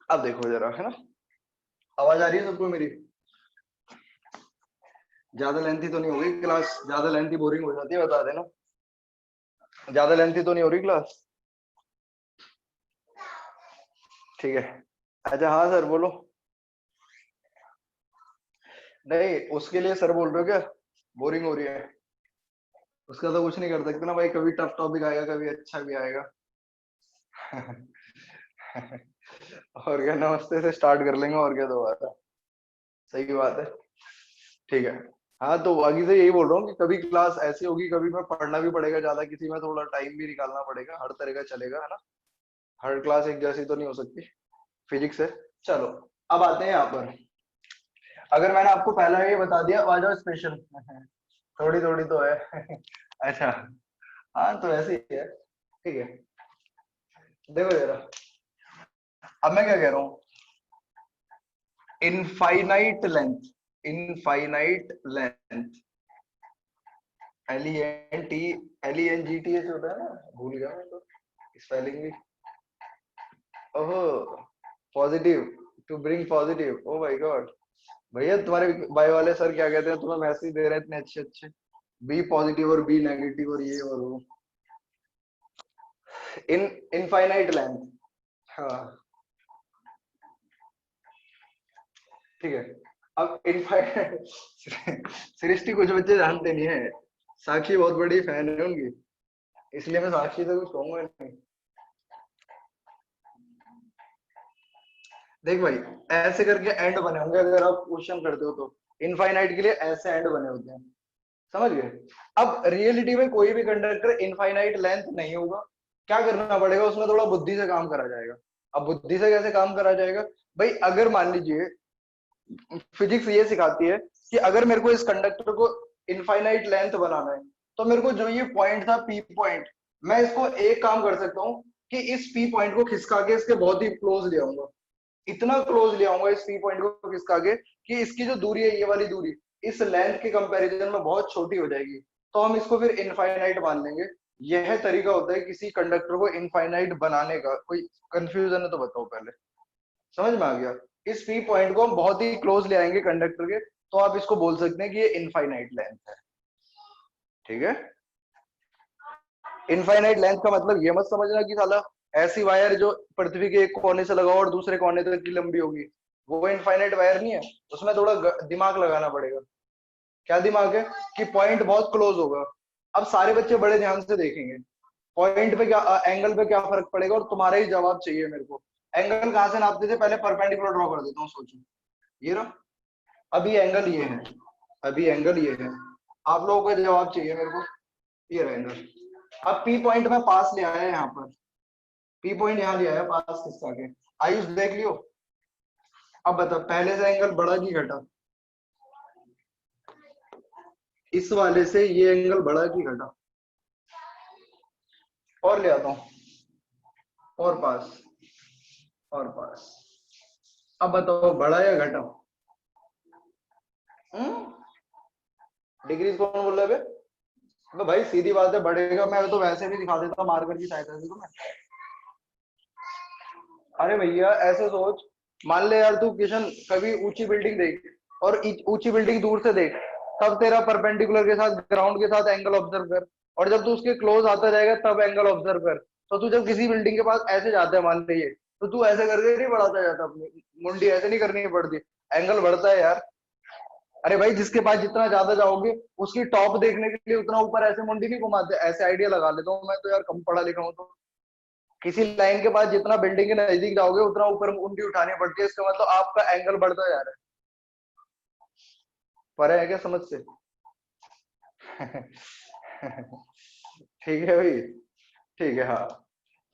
अब देखो जरा, है ना, आवाज आ रही है सबको मेरी? ज्यादा लेंथी तो नहीं होगी क्लास? ज्यादा लेंथी बोरिंग हो जाती है, बता देना। ज्यादा लेंथी तो नहीं हो रही क्लास? ठीक है। अच्छा हाँ सर बोलो। नहीं उसके लिए सर बोल रहे हो क्या, बोरिंग हो रही है? उसका तो कुछ नहीं कर सकते ना भाई, कभी टफ टॉपिक आएगा, कभी अच्छा भी आएगा। और क्या, नमस्ते से स्टार्ट कर लेंगे, और क्या दोबारा। सही बात है। ठीक है। हाँ तो आगे से यही बोल रहा हूँ कि कभी क्लास ऐसी होगी, कभी में पढ़ना भी पड़ेगा ज्यादा, किसी में थोड़ा टाइम भी निकालना पड़ेगा, हर तरह का चलेगा, है ना। हर क्लास एक जैसी तो नहीं हो सकती, फिजिक्स है। चलो अब आते हैं यहाँ पर। अगर मैंने आपको पहला ये बता दिया आ जाओ स्पेशल, थोड़ी थोड़ी तो है। अच्छा, हाँ तो ऐसे ही है। ठीक है, देखो जरा, अब मैं क्या कह रहा हूँ, infinite length, infinite length, Lent, Length होता है ना, भूल गया मैं तो स्पेलिंग भी। ओहो, positive, to bring positive, oh my god. भैया तुम्हारे बायो वाले सर क्या कहते हैं, तुम्हें मैसेज दे रहे हैं इतने अच्छे अच्छे, बी पॉजिटिव और बी नेगेटिव और ये और वो। इन इनफाइनाइट लेंथ, हाँ ठीक है। अब इनफाइनाइट सृष्टि कुछ बच्चे जानते नहीं है, साक्षी बहुत बड़ी फैन है उनकी, इसलिए मैं साक्षी से कुछ कहूंगा नहीं। देख भाई, ऐसे करके एंड बने होंगे अगर आप क्वेश्चन करते हो तो, इनफाइनाइट के लिए ऐसे एंड बने होते हैं, समझ गए। अब रियलिटी में कोई भी कंडक्टर इनफाइनाइट लेंथ नहीं होगा, क्या करना पड़ेगा उसमें, थोड़ा बुद्धि से काम करा जाएगा। अब बुद्धि से कैसे काम करा जाएगा भाई, अगर मान लीजिए फिजिक्स ये सिखाती है कि अगर मेरे को इस कंडक्टर को इनफाइनाइट लेंथ बनाना है, तो मेरे को जो ये पॉइंट था पी पॉइंट, मैं इसको एक काम कर सकता हूँ कि इस पी पॉइंट को खिसका के इसके बहुत ही क्लोज ले आऊंगा, इतना क्लोज ले आऊंगा इस पी पॉइंट को खिसका के कि इसकी जो दूरी है, ये वाली दूरी इस लेंथ के कंपैरिजन में बहुत छोटी हो जाएगी, तो हम इसको फिर इनफाइनाइट मान लेंगे। यह तरीका होता है किसी कंडक्टर को इनफाइनाइट बनाने का। कोई कंफ्यूजन है तो बताओ पहले, समझ में आ गया? इस पी पॉइंट को हम बहुत ही क्लोज ले आएंगे कंडक्टर के, तो आप इसको बोल सकते हैं कि ये इनफाइनाइट लेंथ है। ठीक है, इनफाइनाइट लेंथ का मतलब ये मत समझना कि साला ऐसी वायर जो पृथ्वी के एक कोने से लगाओ और दूसरे कोने तक की लंबी होगी, वो इनफाइनाइट वायर नहीं है। उसमें थोड़ा दिमाग लगाना पड़ेगा। क्या दिमाग है कि पॉइंट बहुत क्लोज होगा। अब सारे बच्चे बड़े ध्यान से देखेंगे, पॉइंट पे क्या एंगल पे क्या फर्क पड़ेगा, और तुम्हारा ही जवाब चाहिए मेरे को। एंगल कहां से नापते थे, पहले परपेंडिकुलर ड्रॉ कर देता हूँ, सोचो ये रहा, अभी एंगल ये है, अभी एंगल ये है, आप लोगों का जवाब चाहिए मेरे को, ये रहा एंगल। अब पी पॉइंट में पास ले आया यहाँ पर, पी पॉइंट यहाँ ले आया पास खिसका के, आयुष देख लियो। अब बता पहले से एंगल बढ़ा की घटा, इस वाले से ये एंगल बढ़ा की घटा? और ले आता हूँ, और पास, और पास। अब बताओ बड़ा या घटा? डिग्री कौन बोल रहा है बे? तो भाई सीधी बात है, बढ़ेगा। मैं तो वैसे भी दिखा देता मार्कर की सहायता से तुम्हें। अरे भैया ऐसे सोच, मान ले यार तू किशन कभी ऊंची बिल्डिंग देख, और ऊंची बिल्डिंग दूर से देख, तब तेरा परपेंडिकुलर के साथ ग्राउंड के साथ एंगल ऑब्जर्व कर, और जब तू उसके क्लोज आता जाएगा तब एंगल ऑब्जर्व कर। तो तू जब किसी बिल्डिंग के पास ऐसे जाता है मान लीजिए, तो तू ऐसे करके नहीं बढ़ाता जाता अपनी मुंडी, ऐसे नहीं करनी पड़ती, एंगल बढ़ता है यार। अरे भाई जिसके पास जितना ज्यादा जाओगे उसकी टॉप देखने के लिए उतना ऊपर ऐसे मुंडी नहीं घुमाते, ऐसे आइडिया लगा लेता हूँ मैं तो यार, कम पढ़ा लिखा हूँ तो। किसी लाइन के पास जितना बिल्डिंग के नजदीक जाओगे उतना ऊपर मुंडी उठानी पड़ती है, इसका मतलब आपका एंगल बढ़ता जा रहा है। पर है क्या समझ से? ठीक है भाई, ठीक है हाँ।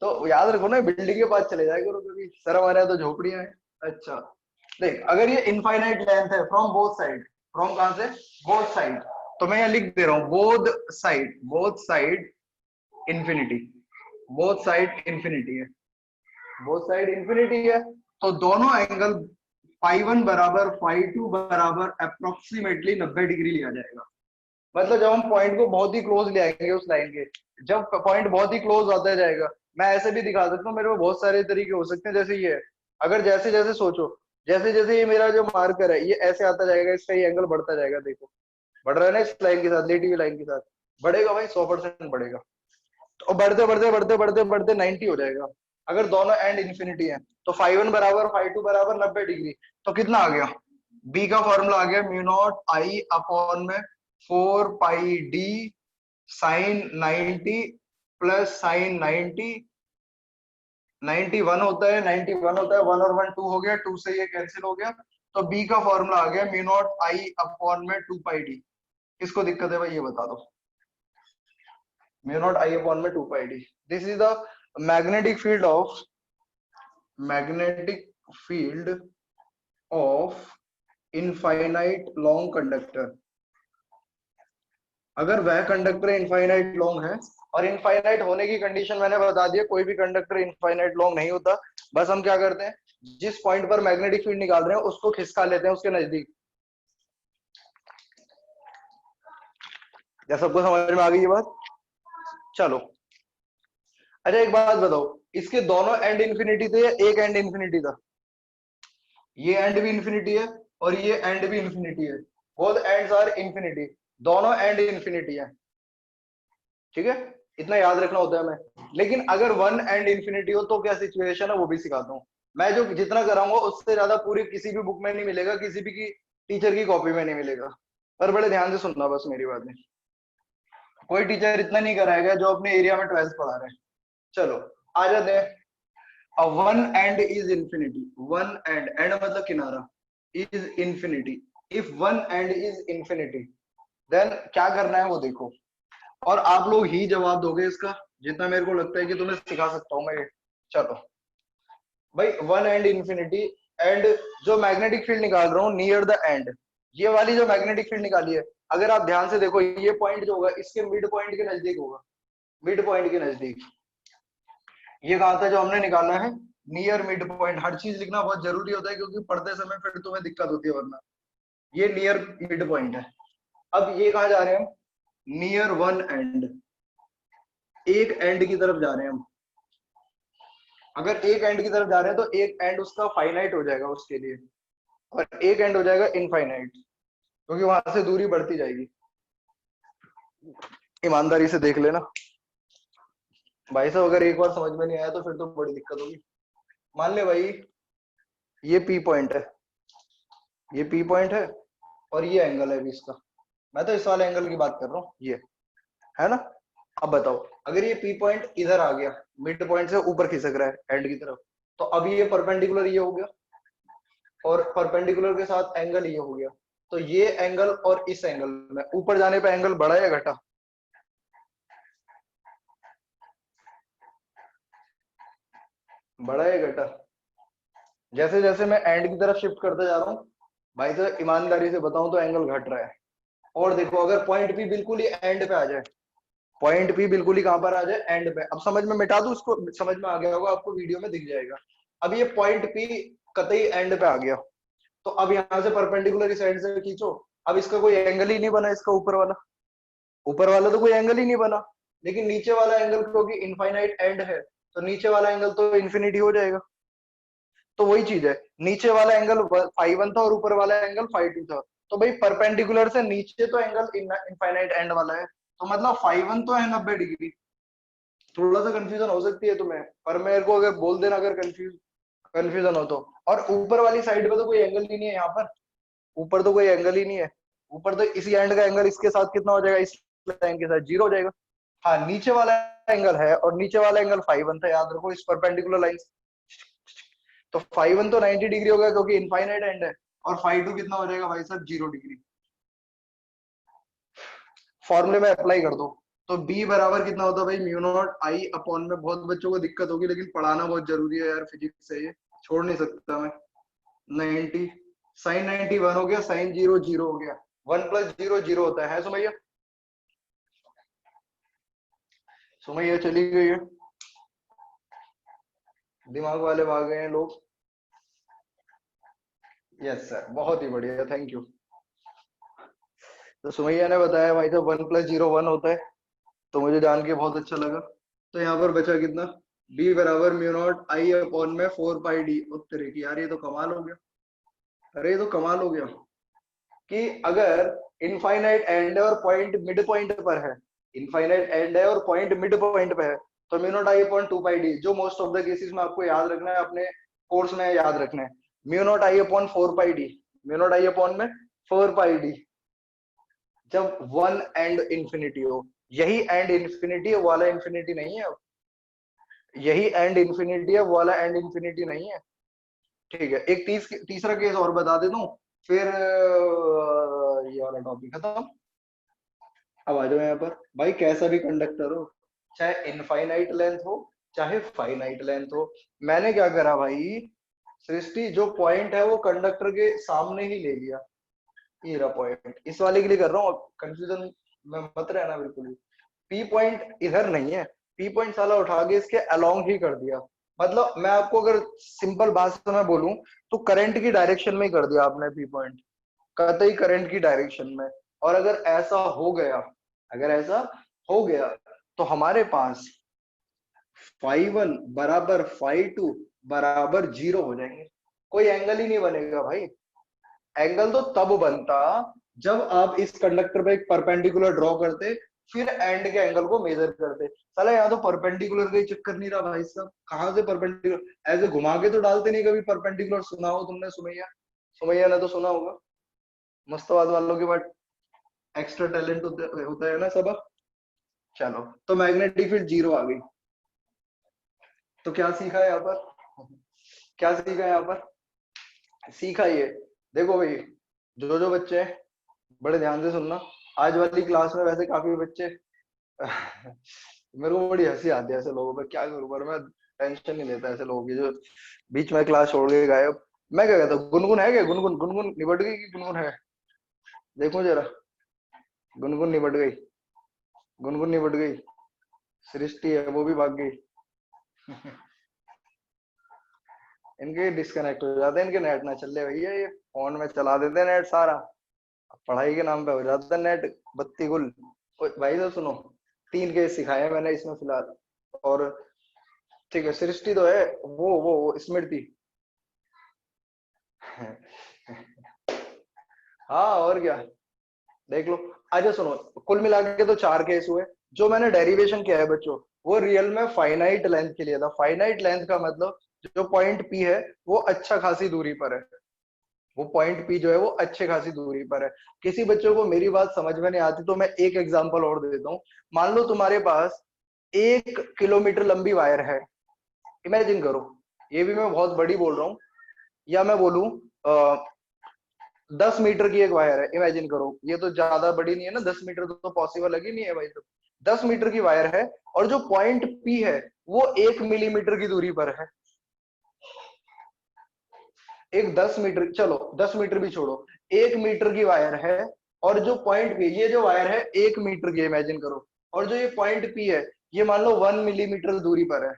तो याद रखो ना, बिल्डिंग के पास चले जाए करो कभी, शर्म आ रहा है तो झोपड़ियां हैं। अच्छा देख, अगर ये इनफाइनाइट लेंथ है फ्रॉम बोथ साइड, फ्रॉम कहां से? Both side. तो मैं यहाँ लिख दे रहा हूँ both side, both side infinity, both side infinity है, बोथ साइड इंफिनिटी है। तो दोनों एंगल फाई वन बराबर फाई टू बराबर अप्रोक्सीमेटली 90 डिग्री लिया जाएगा। मतलब जब हम पॉइंट को बहुत ही क्लोज ले आएंगे उस लाइन के, जब पॉइंट बहुत ही क्लोज आता जाएगा, मैं ऐसे भी दिखा सकता हूँ, मेरे को बहुत सारे तरीके हो सकते हैं। जैसे ये है, अगर जैसे जैसे सोचो, जैसे जैसे ये मेरा जो मार्कर है ये ऐसे आता जाएगा, इसका ये एंगल बढ़ता जाएगा, देखो बढ़ रहा है ना इस लाइन के साथ, लेटी हुई लाइन के साथ बढ़ेगा भाई, 100% बढ़ेगा। तो बढ़ते बढ़ते बढ़ते बढ़ते बढ़ते 90 हो जाएगा। अगर दोनों एंड इंफिनिटी है तो फाई वन बराबर फाई टू बराबर 90 डिग्री। तो कितना आ गया? बी का फॉर्मूला आ गया म्यू नॉट आई अपॉन में 4 पाई डी साइन 90 प्लस साइन 90, 91 होता है, 91 होता है, 1 और 1 2 हो गया, 2 से ये कैंसिल हो गया। तो बी का फॉर्मूला आ गया म्यू नॉट आई अपॉन में 2 पाई डी। किसको दिक्कत है भाई ये बता दो? म्यू नॉट आई अपॉन में 2 pi D, this is the magnetic field of, magnetic field of infinite long conductor. अगर वह कंडक्टर इनफाइनाइट लॉन्ग है, और इनफाइनाइट होने की कंडीशन मैंने बता दी है, कोई भी कंडक्टर इनफाइनाइट लॉन्ग नहीं होता। बस हम क्या करते हैं, जिस पॉइंट पर मैग्नेटिक फील्ड निकाल रहे हैं उसको खिसका लेते हैं उसके नजदीक। क्या सबको समझ में आ गई ये बात? चलो अच्छा एक बात बताओ, इसके दोनों एंड इंफिनिटी थे या एक एंड इंफिनिटी था? ये एंड भी इंफिनिटी है और ये एंड भी इंफिनिटी है, बोथ एंड्स आर इंफिनिटी, दोनों एंड इंफिनिटी है। ठीक है, इतना याद रखना होता है हमें। लेकिन अगर वन एंड इंफिनिटी हो तो क्या सिचुएशन है वो भी सिखाता हूँ मैं। जो जितना कराऊंगा उससे ज्यादा पूरी किसी भी बुक में नहीं मिलेगा, किसी भी की टीचर की कॉपी में नहीं मिलेगा। पर बड़े ध्यान से सुनना बस मेरी बात में, कोई टीचर इतना नहीं कराएगा जो अपने एरिया में 12th पढ़ा रहे हैं। चलो आ जाते हैं। One end is infinity, one end, end मतलब किनारा, is infinity. If one end is infinity then क्या करना है वो देखो, और आप लोग ही जवाब दोगे इसका, जितना मेरे को लगता है कि तुम्हें सिखा सकता हूं मैं ये। चलो भाई वन एंड इंफिनिटी, एंड जो मैग्नेटिक फील्ड निकाल रहा हूँ नियर द एंड, ये वाली जो मैग्नेटिक फील्ड निकाली है, अगर आप ध्यान से देखो ये पॉइंट जो होगा इसके मिड पॉइंट के नजदीक होगा, मिड पॉइंट के नजदीक। ये कहा था जो हमने निकाला है, नियर मिड पॉइंट। हर चीज लिखना बहुत जरूरी होता है क्योंकि पढ़ते समय फिर तुम्हें दिक्कत होती है वरना। ये नियर मिड पॉइंट है। अब ये कहा जा रहे हैं हम, नियर वन एंड, एक एंड की तरफ जा रहे हैं हम। अगर एक एंड की तरफ जा रहे हैं तो एक एंड उसका फाइनाइट हो जाएगा उसके लिए, और एक एंड हो जाएगा इनफाइनाइट, क्योंकि वहां से दूरी बढ़ती जाएगी। ईमानदारी से देख लेना भाई साहब, अगर एक बार समझ में नहीं आया तो फिर तो बड़ी दिक्कत होगी। मान ले भाई ये पी पॉइंट है, ये पी पॉइंट है, और ये एंगल है भी इसका, मैं तो इस वाले एंगल की बात कर रहा हूँ, ये है ना। अब बताओ अगर ये पी पॉइंट इधर आ गया, मिड पॉइंट से ऊपर खिसक रहा है एंड की तरफ, तो अब ये परपेंडिकुलर ये हो गया, और परपेंडिकुलर के साथ एंगल ये हो गया। तो ये एंगल और इस एंगल में ऊपर जाने पे एंगल बढ़ा या घटा? बढ़ा या घटा? जैसे जैसे मैं एंड की तरफ शिफ्ट करता जा रहा हूँ भाई, तो ईमानदारी से बताऊं तो एंगल घट रहा है। और देखो अगर पॉइंट भी बिल्कुल ही एंड पे आ जाए, पॉइंट पी बिल्कुल ही कहां पर आ जाए, एंड पे। अब समझ में, मिटा दूं इसको, समझ में आ गया होगा आपको, वीडियो में दिख जाएगा। अब ये पॉइंट पी कतई एंड पे आ गया, तो अब यहाँ से परपेंडिकुलर इस साइड से खींचो। अब इसका कोई एंगल ही नहीं बना, इसका ऊपर वाला तो कोई एंगल ही नहीं बना। लेकिन नीचे वाला एंगल, क्योंकि इनफाइनाइट एंड है, तो नीचे वाला एंगल तो इन्फिनिटी हो जाएगा। तो वही चीज है, नीचे वाला एंगल फाइव वन था और ऊपर वाला एंगल फाइव टू था। तो भाई परपेंडिकुलर से नीचे तो एंगल इनफाइनाइट एंड वाला है, तो मतलब फाइव वन तो है 90 डिग्री। थोड़ा सा कंफ्यूजन हो सकती है तुम्हें, पर मेरे को अगर बोल देना अगर कंफ्यूजन हो तो। और ऊपर वाली साइड पे तो कोई एंगल ही नहीं है यहाँ पर, ऊपर तो कोई एंगल ही नहीं है। ऊपर तो इसी एंड का एंगल इसके साथ कितना हो जाएगा, इस लाइन के साथ जीरो हो जाएगा। हाँ, नीचे वाला एंगल है, और नीचे वाला एंगल फाइव वन था, याद रखो इस परपेंडिकुलर लाइन। तो फाइव वन तो 90 डिग्री हो गया क्योंकि इनफाइनाइट एंड है, और फाइव टू कितना हो जाएगा भाई साहब, 0 डिग्री। फॉर्मूले में अप्लाई कर दो। तो बी बराबर कितना होता है भाई, म्यू नॉट आई अपॉन में। बहुत बच्चों को दिक्कत होगी, लेकिन पढ़ाना बहुत जरूरी है यार, फिजिक्स से ये छोड़ नहीं सकता मैं। 90 साइन 91 हो गया, साइन 0 0 हो गया, 1 प्लस 0 0 होता है सुमैया? सुमैया चली गई है, दिमाग वाले भाग गए हैं लोग। यस सर, बहुत ही बढ़िया, थैंक यू। तो सुमैया ने बताया भाई साहब 1 प्लस 0 1 होता है, तो मुझे जान के बहुत अच्छा लगा। तो यहाँ पर बचा कितना, बी बराबर म्यू नॉट आई अपॉन में 4 पाई डी। उत्तरे की यार, ये तो कमाल हो गया। अरे ये तो कमाल हो गया कि अगर इनफाइनाइट एंड है और पॉइंट मिड पॉइंट पर है, इनफाइनाइट एंड है और पॉइंट मिड पॉइंट पे है, तो mu not I upon 2 pi D, जो मोस्ट ऑफ द केसेस में आपको याद रखना है, अपने कोर्स में याद रखना है। Mu not I upon 4 pi D, mu not I upon में 4 पाई डी, जब वन एंड इंफिनिटी हो। यही एंड इंफिनिटी है, वाला इंफिनिटी नहीं है। यही एंड इंफिनिटी है, वाला एंड इंफिनिटी नहीं है। ठीक है, एक तीसरा केस और बता देता हूँ, फिर ये वाला टॉपिक खत्म। अब आ जाओ यहाँ पर भाई, कैसा भी कंडक्टर हो, चाहे इनफाइनाइट लेंथ हो चाहे फाइनाइट लेंथ हो, मैंने क्या करा भाई, सृष्टि जो पॉइंट है वो कंडक्टर के सामने ही ले लिया। ये रहा पॉइंट, इस वाले के लिए कर रहा हूँ, कंफ्यूजन में मत रहना बिल्कुल भी। पी पॉइंट इधर नहीं है, पी पॉइंट साला उठा के इसके अलोंग ही कर दिया। मतलब मैं आपको अगर सिंपल भाषा में बोलूं, तो करंट की डायरेक्शन में ही कर दिया आपने पी पॉइंट, कतई करंट की डायरेक्शन में। और अगर ऐसा हो गया, अगर ऐसा हो गया, तो हमारे पास फाइव वन बराबर फाइव टू बराबर 0 हो जाएंगे। कोई एंगल ही नहीं बनेगा भाई। एंगल तो तब बनता जब आप इस कंडक्टर पे एक परपेंडिकुलर ड्रॉ करते, फिर एंड के एंगल को मेजर करते। साला यहाँ तो परपेंडिकुलर का ही चक्कर नहीं रहा भाई साहब, कहाँ से परपेंडिकुलर, ऐसे घुमा के तो डालते नहीं कभी परपेंडिकुलर। सुना हो तुमने सुमैया? सुमैया ने तो सुना होगा, मस्तवाद वालों के बाद एक्स्ट्रा टैलेंट होता है ना सब। चलो, तो मैग्नेटिक फील्ड 0 आ गई। तो क्या सीखा है यहाँ पर, क्या सीखा यहाँ पर? सीखा ये, देखो भाई, जो बच्चे हैं बड़े ध्यान से सुनना। आज वाली क्लास में वैसे काफी बच्चे मेरे को बड़ी हंसी आती है ऐसे लोगों पे, क्या करूं, पर मैं टेंशन नहीं लेता ऐसे लोगों की जो बीच में क्लास छोड़ के गायब। मैं क्या कहता हूँ, गुनगुन है क्या, गुनगुन गुनगुन निबट गई कि गुनगुन है? देखो जरा, गुनगुन निबट गई, गुनगुन निबट गई, सृष्टि है वो भी भाग गई। इनके डिस्कनेक्ट हो जाते हैं, इनके नेट ना चल रहे भैया, ये फोन में चला देते हैं नेट सारा, पढ़ाई के नाम पे हो जाता है नेट बत्ती गुल। भाई तो सुनो, 3 केस सिखाए मैंने इसमें फिलहाल, और ठीक है, सृष्टि तो है, वो स्मृति। हाँ और क्या, देख लो। अच्छा सुनो, कुल मिला के तो 4 केस हुए। जो मैंने डेरिवेशन किया है बच्चों, वो रियल में फाइनाइट लेंथ के लिए था। फाइनाइट लेंथ का मतलब जो पॉइंट पी है वो अच्छा खासी दूरी पर है, वो पॉइंट पी जो है वो अच्छे खासी दूरी पर है। किसी बच्चों को मेरी बात समझ में नहीं आती तो मैं एक एग्जांपल और दे देता हूँ। मान लो तुम्हारे पास 1 किलोमीटर लंबी वायर है, इमेजिन करो, ये भी मैं बहुत बड़ी बोल रहा हूँ, या मैं बोलूं 10 मीटर की एक वायर है, इमेजिन करो। ये तो ज्यादा बड़ी नहीं है ना, 10 मीटर तो पॉसिबल लगी नहीं है भाई। तो 10 मीटर की वायर है, और जो पॉइंट पी है वो 1 मिलीमीटर की दूरी पर है। एक 10 मीटर, चलो 10 मीटर भी छोड़ो, 1 मीटर की वायर है, और जो पॉइंट पे, ये जो वायर है 1 मीटर की, इमेजिन करो, और जो ये पॉइंट पी है ये मान लो 1 मिलीमीटर दूरी पर है,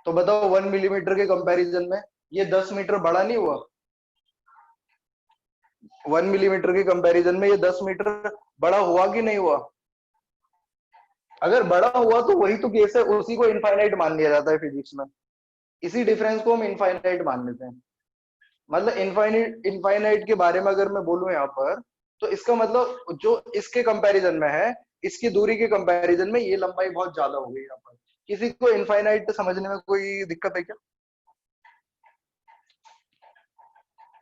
तो बताओ 1 मिलीमीटर के कंपैरिजन में ये 10 मीटर बड़ा नहीं हुआ? 1 मिलीमीटर के कंपैरिजन में ये 10 मीटर बड़ा हुआ कि नहीं हुआ? अगर बड़ा हुआ तो वही तो केस है, उसी को इनफाइनाइट मान लिया जाता है फिजिक्स में। इसी डिफरेंस को हम इनफाइनाइट मान लेते हैं। मतलब इनफाइनाइट इनफाइनाइट के बारे में अगर मैं बोलूं यहाँ पर, तो इसका मतलब जो इसके कंपैरिजन में है, इसकी दूरी के कंपैरिजन में ये लंबाई बहुत ज्यादा हो गई यहाँ पर। किसी को इनफाइनाइट समझने में कोई दिक्कत है क्या?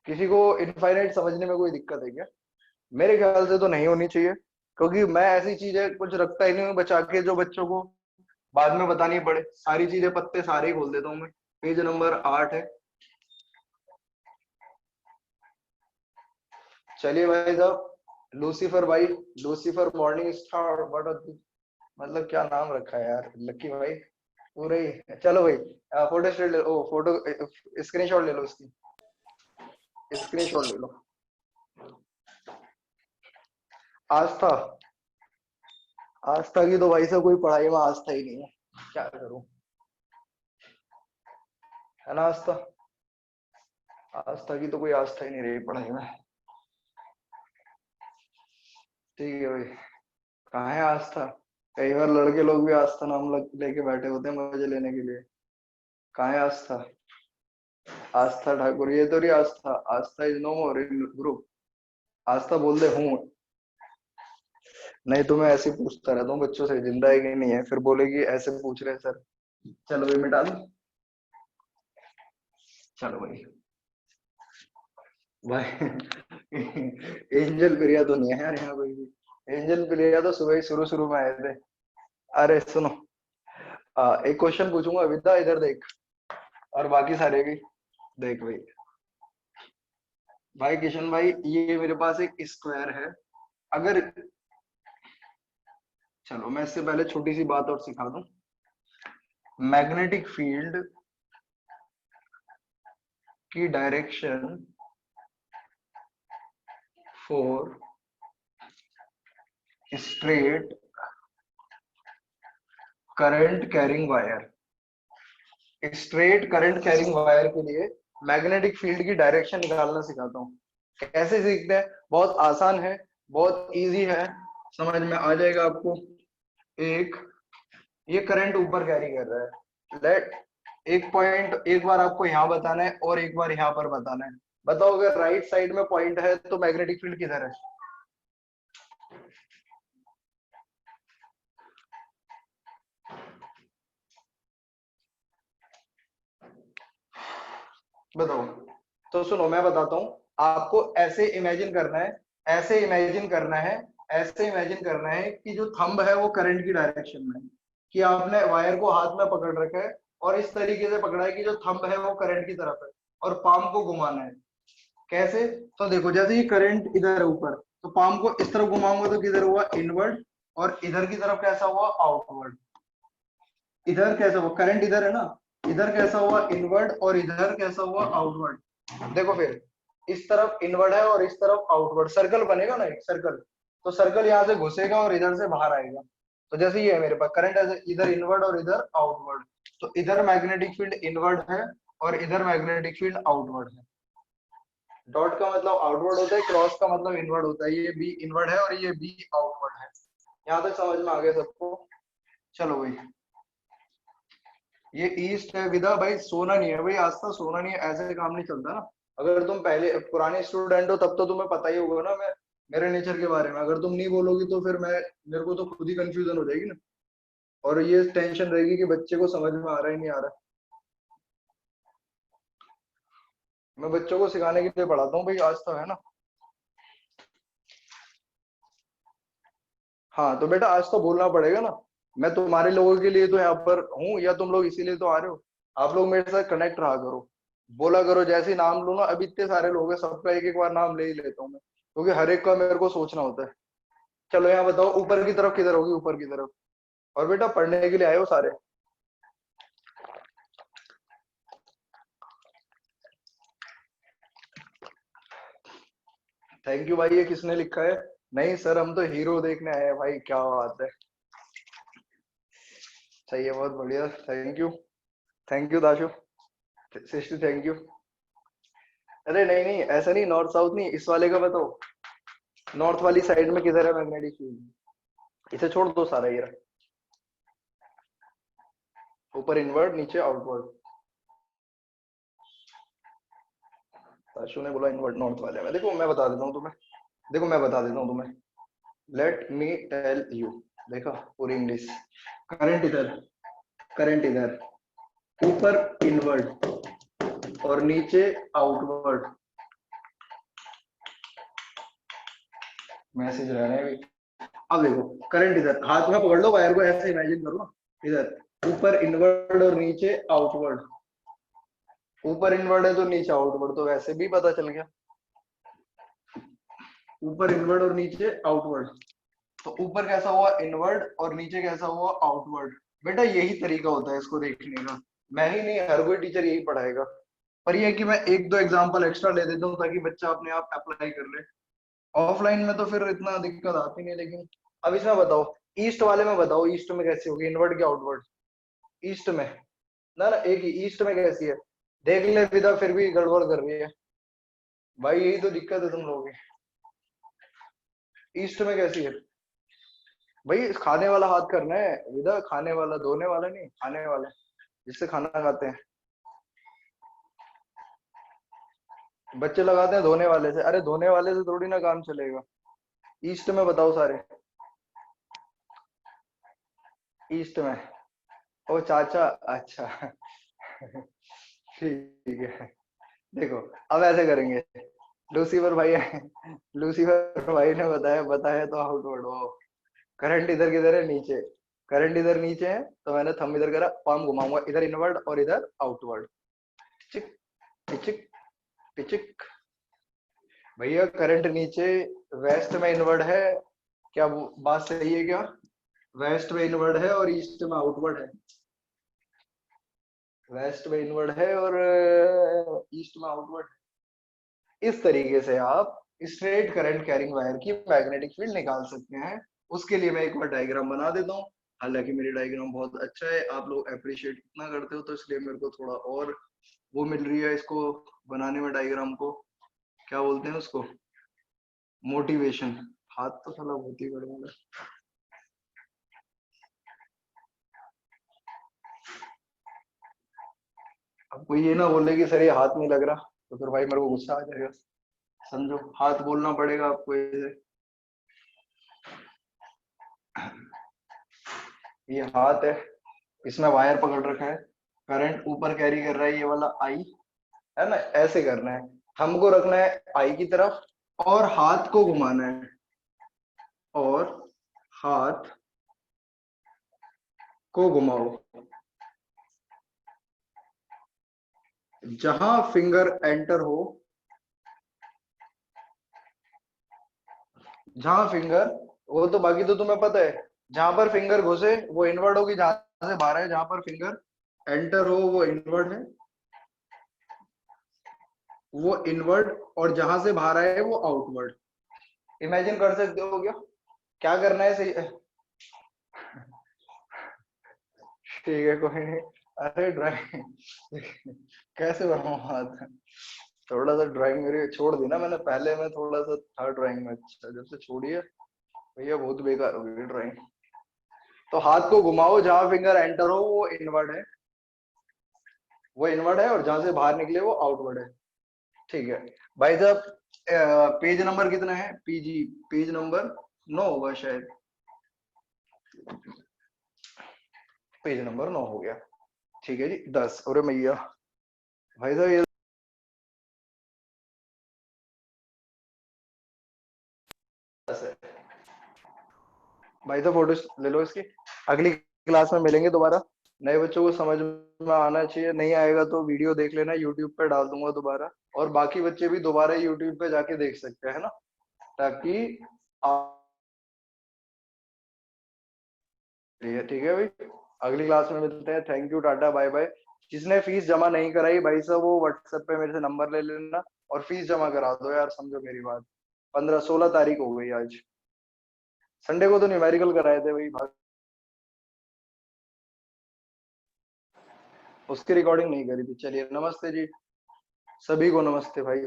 किसी को इनफाइनाइट समझने में कोई दिक्कत है क्या? मेरे ख्याल से तो नहीं होनी चाहिए, क्योंकि मैं ऐसी चीजें कुछ रखता ही नहीं हूँ बचा के जो बच्चों को बाद में बतानी पड़े। सारी चीजें पत्ते सारे ही खोल देता हूँ मैं। पेज नंबर 8 है। चलिए भाई साहब, लूसीफर भाई, लूसीफर मॉर्निंग स्टार, व्हाट, मतलब क्या नाम रखा है यार, लकी भाई पूरे ही। चलो भाई, फोटो स्टेट ले लो, फोटो स्क्रीनशॉट ले लो उसकी, स्क्रीनशॉट ले लो। आस्था, आस्था की तो भाई साहब कोई पढ़ाई में आस्था ही नहीं है, क्या करूं, है ना आस्था? आस्था की तो कोई आस्था ही नहीं रही पढ़ाई में। ठीक है भाई, कहाँ है आस्था? कई बार लड़के लोग भी आस्था नाम लेके बैठे होते हैं मजे लेने के लिए। कहाँ है आस्था? आस्था ठाकुर, ये तो रही Aastha. Aastha is no more in group. Aastha बोल दे हूँ। नहीं तो मैं ऐसे ही पूछता रहता हूँ बच्चों से जिंदा है कि नहीं है, फिर बोलेगी ऐसे पूछ रहे सर। चलो भाई मिटा दो। चलो भाई, भाई एंजल प्रिया तो नहीं है यार यहाँ कोई भी। एंजल प्रिया तो सुबह ही शुरू शुरू में आए थे। अरे सुनो, एक क्वेश्चन पूछूंगा, विद्या इधर देख, और बाकी सारे भी देख भाई। भाई किशन भाई, ये मेरे पास एक स्क्वायर है। अगर, चलो मैं इससे पहले छोटी सी बात और सिखा दूं। मैग्नेटिक फील्ड की direction for straight current carrying wire, straight current carrying wire के लिए मैग्नेटिक फील्ड की डायरेक्शन निकालना सिखाता हूँ। कैसे सीखते हैं? बहुत आसान है, बहुत इजी है, समझ में आ जाएगा आपको। एक, ये करंट ऊपर कैरी कर रहा है, लेट, एक पॉइंट एक बार आपको यहाँ बताना है और एक बार यहाँ पर बताना है। बताओ अगर राइट साइड में पॉइंट है तो मैग्नेटिक फील्ड किधर है? बताओ। तो सुनो मैं बताता हूँ, आपको ऐसे इमेजिन करना है, ऐसे इमेजिन करना है, ऐसे इमेजिन करना है कि जो थंब है वो करंट की डायरेक्शन में है, कि आपने वायर को हाथ में पकड़ रखा है और इस तरीके से पकड़ा है कि जो थंब है वो करंट की तरफ है, और पाम को घुमाना है। कैसे? तो देखो, जैसे ये करंट इधर है ऊपर, तो पाम को इस तरफ घुमाऊंगा तो किधर हुआ? इनवर्ड। और इधर की तरफ कैसा हुआ? आउटवर्ड। इधर कैसा हुआ? करंट इधर है ना, इधर कैसा हुआ? इनवर्ड, और इधर कैसा हुआ? आउटवर्ड। देखो फिर, इस तरफ इनवर्ड है और इस तरफ आउटवर्ड, सर्कल बनेगा ना एक सर्कल। तो सर्कल यहाँ से घुसेगा और इधर से बाहर आएगा। तो जैसे ये है मेरे पास करंट, इधर इनवर्ड और इधर आउटवर्ड, तो इधर मैग्नेटिक फील्ड इनवर्ड है और इधर मैग्नेटिक फील्ड आउटवर्ड है। डॉट का मतलब आउटवर्ड होता है, क्रॉस का मतलब इनवर्ड होता है। ये बी इनवर्ड है और ये बी आउटवर्ड है। यहाँ तक समझ में आ गया सबको? चलो भाई, ये ईस्ट है विदा भाई, सोना नहीं है भाई, आज तक सोना नहीं है, ऐसे काम नहीं चलता ना। अगर तुम पहले पुराने स्टूडेंट हो तब तो तुम्हें पता ही होगा ना मैं मेरे नेचर के बारे में। अगर तुम नहीं बोलोगी तो फिर मैं, मेरे को तो खुद ही कंफ्यूजन हो जाएगी ना, और ये टेंशन रहेगी कि बच्चे को समझ में आ रहा है नहीं आ रहा। मैं बच्चों को सिखाने के लिए पढ़ाता हूँ भाई, आज तक है ना। हाँ तो बेटा आज तो बोलना पड़ेगा ना, मैं तुम्हारे लोगों के लिए तो यहाँ पर हूँ, या तुम लोग इसीलिए तो आ रहे हो। आप लोग मेरे साथ कनेक्ट रहा करो, बोला करो, जैसे ही नाम लो ना, अभी इतने सारे लोग हैं, सबका एक एक बार नाम ले ही लेता हूँ मैं, क्योंकि हर एक का मेरे को सोचना होता है। चलो यहाँ बताओ, ऊपर की तरफ किधर होगी? ऊपर की तरफ। और बेटा पढ़ने के लिए आए हो सारे? थैंक यू भाई, ये किसने लिखा है? नहीं सर, हम तो हीरो देखने आए हैं भाई, क्या बात है। सही है, बहुत बढ़िया, thank you Dashu, Srishti thank you. अरे नहीं नहीं, ऐसा नहीं, नॉर्थ साउथ नहीं, इस वाले का बताओ। नॉर्थ वाली साइड में किधर है मैग्नेटिक फील्ड? इसे छोड़ दो सारा ये रहा। ऊपर इनवर्ड, नीचे आउटवर्ड। दाशु ने बोला इनवर्ड नॉर्थ वाले में। देखो मैं बता देता हूँ तुम्हें, देखो मैं बता देता हूँ तुम्हें। Let me tell you. देखा, पूरी इंग्लिश। करंट इधर, करंट इधर, ऊपर इनवर्ड और नीचे आउटवर्ड। मैसेज रहने भी। अब देखो, करंट इधर, हाथ में पकड़ लो वायर को, ऐसे इमेजिन करो ना। इधर ऊपर इनवर्ड और नीचे आउटवर्ड। ऊपर इनवर्ड है तो नीचे आउटवर्ड, तो वैसे भी पता चल गया। ऊपर इनवर्ड और नीचे आउटवर्ड, तो ऊपर कैसा हुआ इनवर्ड और नीचे कैसा हुआ आउटवर्ड। बेटा यही तरीका होता है इसको देखने का। मैं ही नहीं, हर कोई टीचर यही पढ़ाएगा। पर ये है कि मैं एक दो एग्जांपल एक्स्ट्रा ले देता हूँ ताकि बच्चा अपने आप अप्लाई कर ले। ऑफलाइन में तो फिर इतना दिक्कत आती नहीं। लेकिन अब इसमें बताओ, ईस्ट वाले में बताओ, ईस्ट में कैसी होगी इनवर्ड की आउटवर्ड? ईस्ट में ना ना, एक ही ईस्ट में कैसी है? देख ले विदा, फिर भी गड़बड़ कर रही है भाई, यही तो दिक्कत है तुम लोगों की। ईस्ट में कैसी है भाई? खाने वाला हाथ करना है विदा, खाने वाला, धोने वाला नहीं, खाने वाला, जिससे खाना खाते हैं। बच्चे लगाते हैं धोने वाले से, अरे धोने वाले से थोड़ी ना काम चलेगा। ईस्ट में बताओ सारे, ईस्ट में। ओ चाचा, अच्छा ठीक है। देखो अब ऐसे करेंगे, लूसीफर भाई है, लूसीफर भाई ने बताया बताया तो आउटवर्ड हो। करंट इधर किधर है? नीचे। करंट इधर नीचे है, तो मैंने थंब इधर करा, पाम घुमाऊंगा, इधर इनवर्ड और इधर आउटवर्ड। चिक पिचिक पिचिक। भैया करंट नीचे, वेस्ट में इनवर्ड है। क्या वो बात सही है क्या? वेस्ट में इनवर्ड है और ईस्ट में आउटवर्ड है। वेस्ट में इनवर्ड है और ईस्ट में आउटवर्ड। इस तरीके से आप स्ट्रेट करंट कैरिंग वायर की मैग्नेटिक फील्ड निकाल सकते हैं। उसके लिए मैं एक बार डायग्राम बना देता हूँ। हालांकि मेरी डायग्राम बहुत अच्छा है, आप लोग अप्रिशिएट इतना करते हो, तो इसलिए मेरे को थोड़ा और वो मिल रही है इसको बनाने में, डायग्राम को क्या बोलते हैं उसको, मोटिवेशन। हाथ तो साला बहुत ही गड़बड़ है। अब कोई ये ना बोले कि सर ये हाथ नहीं लग रहा, तो फिर भाई मेरे को गुस्सा आ जाएगा। समझो, हाथ बोलना पड़ेगा आपको ऐसे। ये हाथ है, इसमें वायर पकड़ रखा है, करंट ऊपर कैरी कर रहा है, ये वाला आई है ना, ऐसे करना है। हमको रखना है आई की तरफ, और हाथ को घुमाना है, और हाथ को घुमाओ। जहां फिंगर एंटर हो, जहां फिंगर, वो तो बाकी तो तुम्हें पता है, जहां पर फिंगर घुसे वो इनवर्ड होगी, जहां से बाहर है, जहां पर फिंगर एंटर हो वो इनवर्ड है, वो इनवर्ड, और जहां से बाहर आए वो आउटवर्ड। इमेजिन कर सकते हो क्या क्या करना है? सही, ठीक है कोई नहीं। अरे ड्राइंग कैसे बनाऊं हाथ? थोड़ा सा ड्राइंग मेरी छोड़ दी ना मैंने, पहले मैं थोड़ा सा था ड्राइंग में अच्छा, जब से छोड़ी है भैया बहुत बेकार हो गई ड्राइंग। तो हाथ को घुमाओ, जहां फिंगर एंटर हो वो इनवर्ड है, वो इनवर्ड है, और जहां से बाहर निकले वो आउटवर्ड है। ठीक है भाई साहब, पेज नंबर कितना है? पीजी, पेज नंबर 9 होगा शायद। पेज नंबर 9 हो गया। ठीक है जी, 10। अरे मैया, भाई साहब ये 10 है। भाई साहब फोटो ले लो इसकी। अगली क्लास में मिलेंगे दोबारा। नए बच्चों को समझ में आना चाहिए, नहीं आएगा तो वीडियो देख लेना, यूट्यूब पे डाल दूंगा दोबारा। और बाकी बच्चे भी दोबारा यूट्यूब पे जाके देख सकते हैं ना, ताकि आप, ठीक है भाई, अगली क्लास में मिलते हैं। थैंक यू, टाटा बाय बाय। जिसने फीस जमा नहीं कराई भाई साहब, वो व्हाट्सएप पे मेरे से नंबर ले लेना और फीस जमा करा दो यार, समझो मेरी बात। 15 16 तारीख हो गई आज। संडे को तो न्यूमेरिकल कराए थे भाई भाग, उसकी रिकॉर्डिंग नहीं करी थी। चलिए नमस्ते जी, सभी को नमस्ते भाई।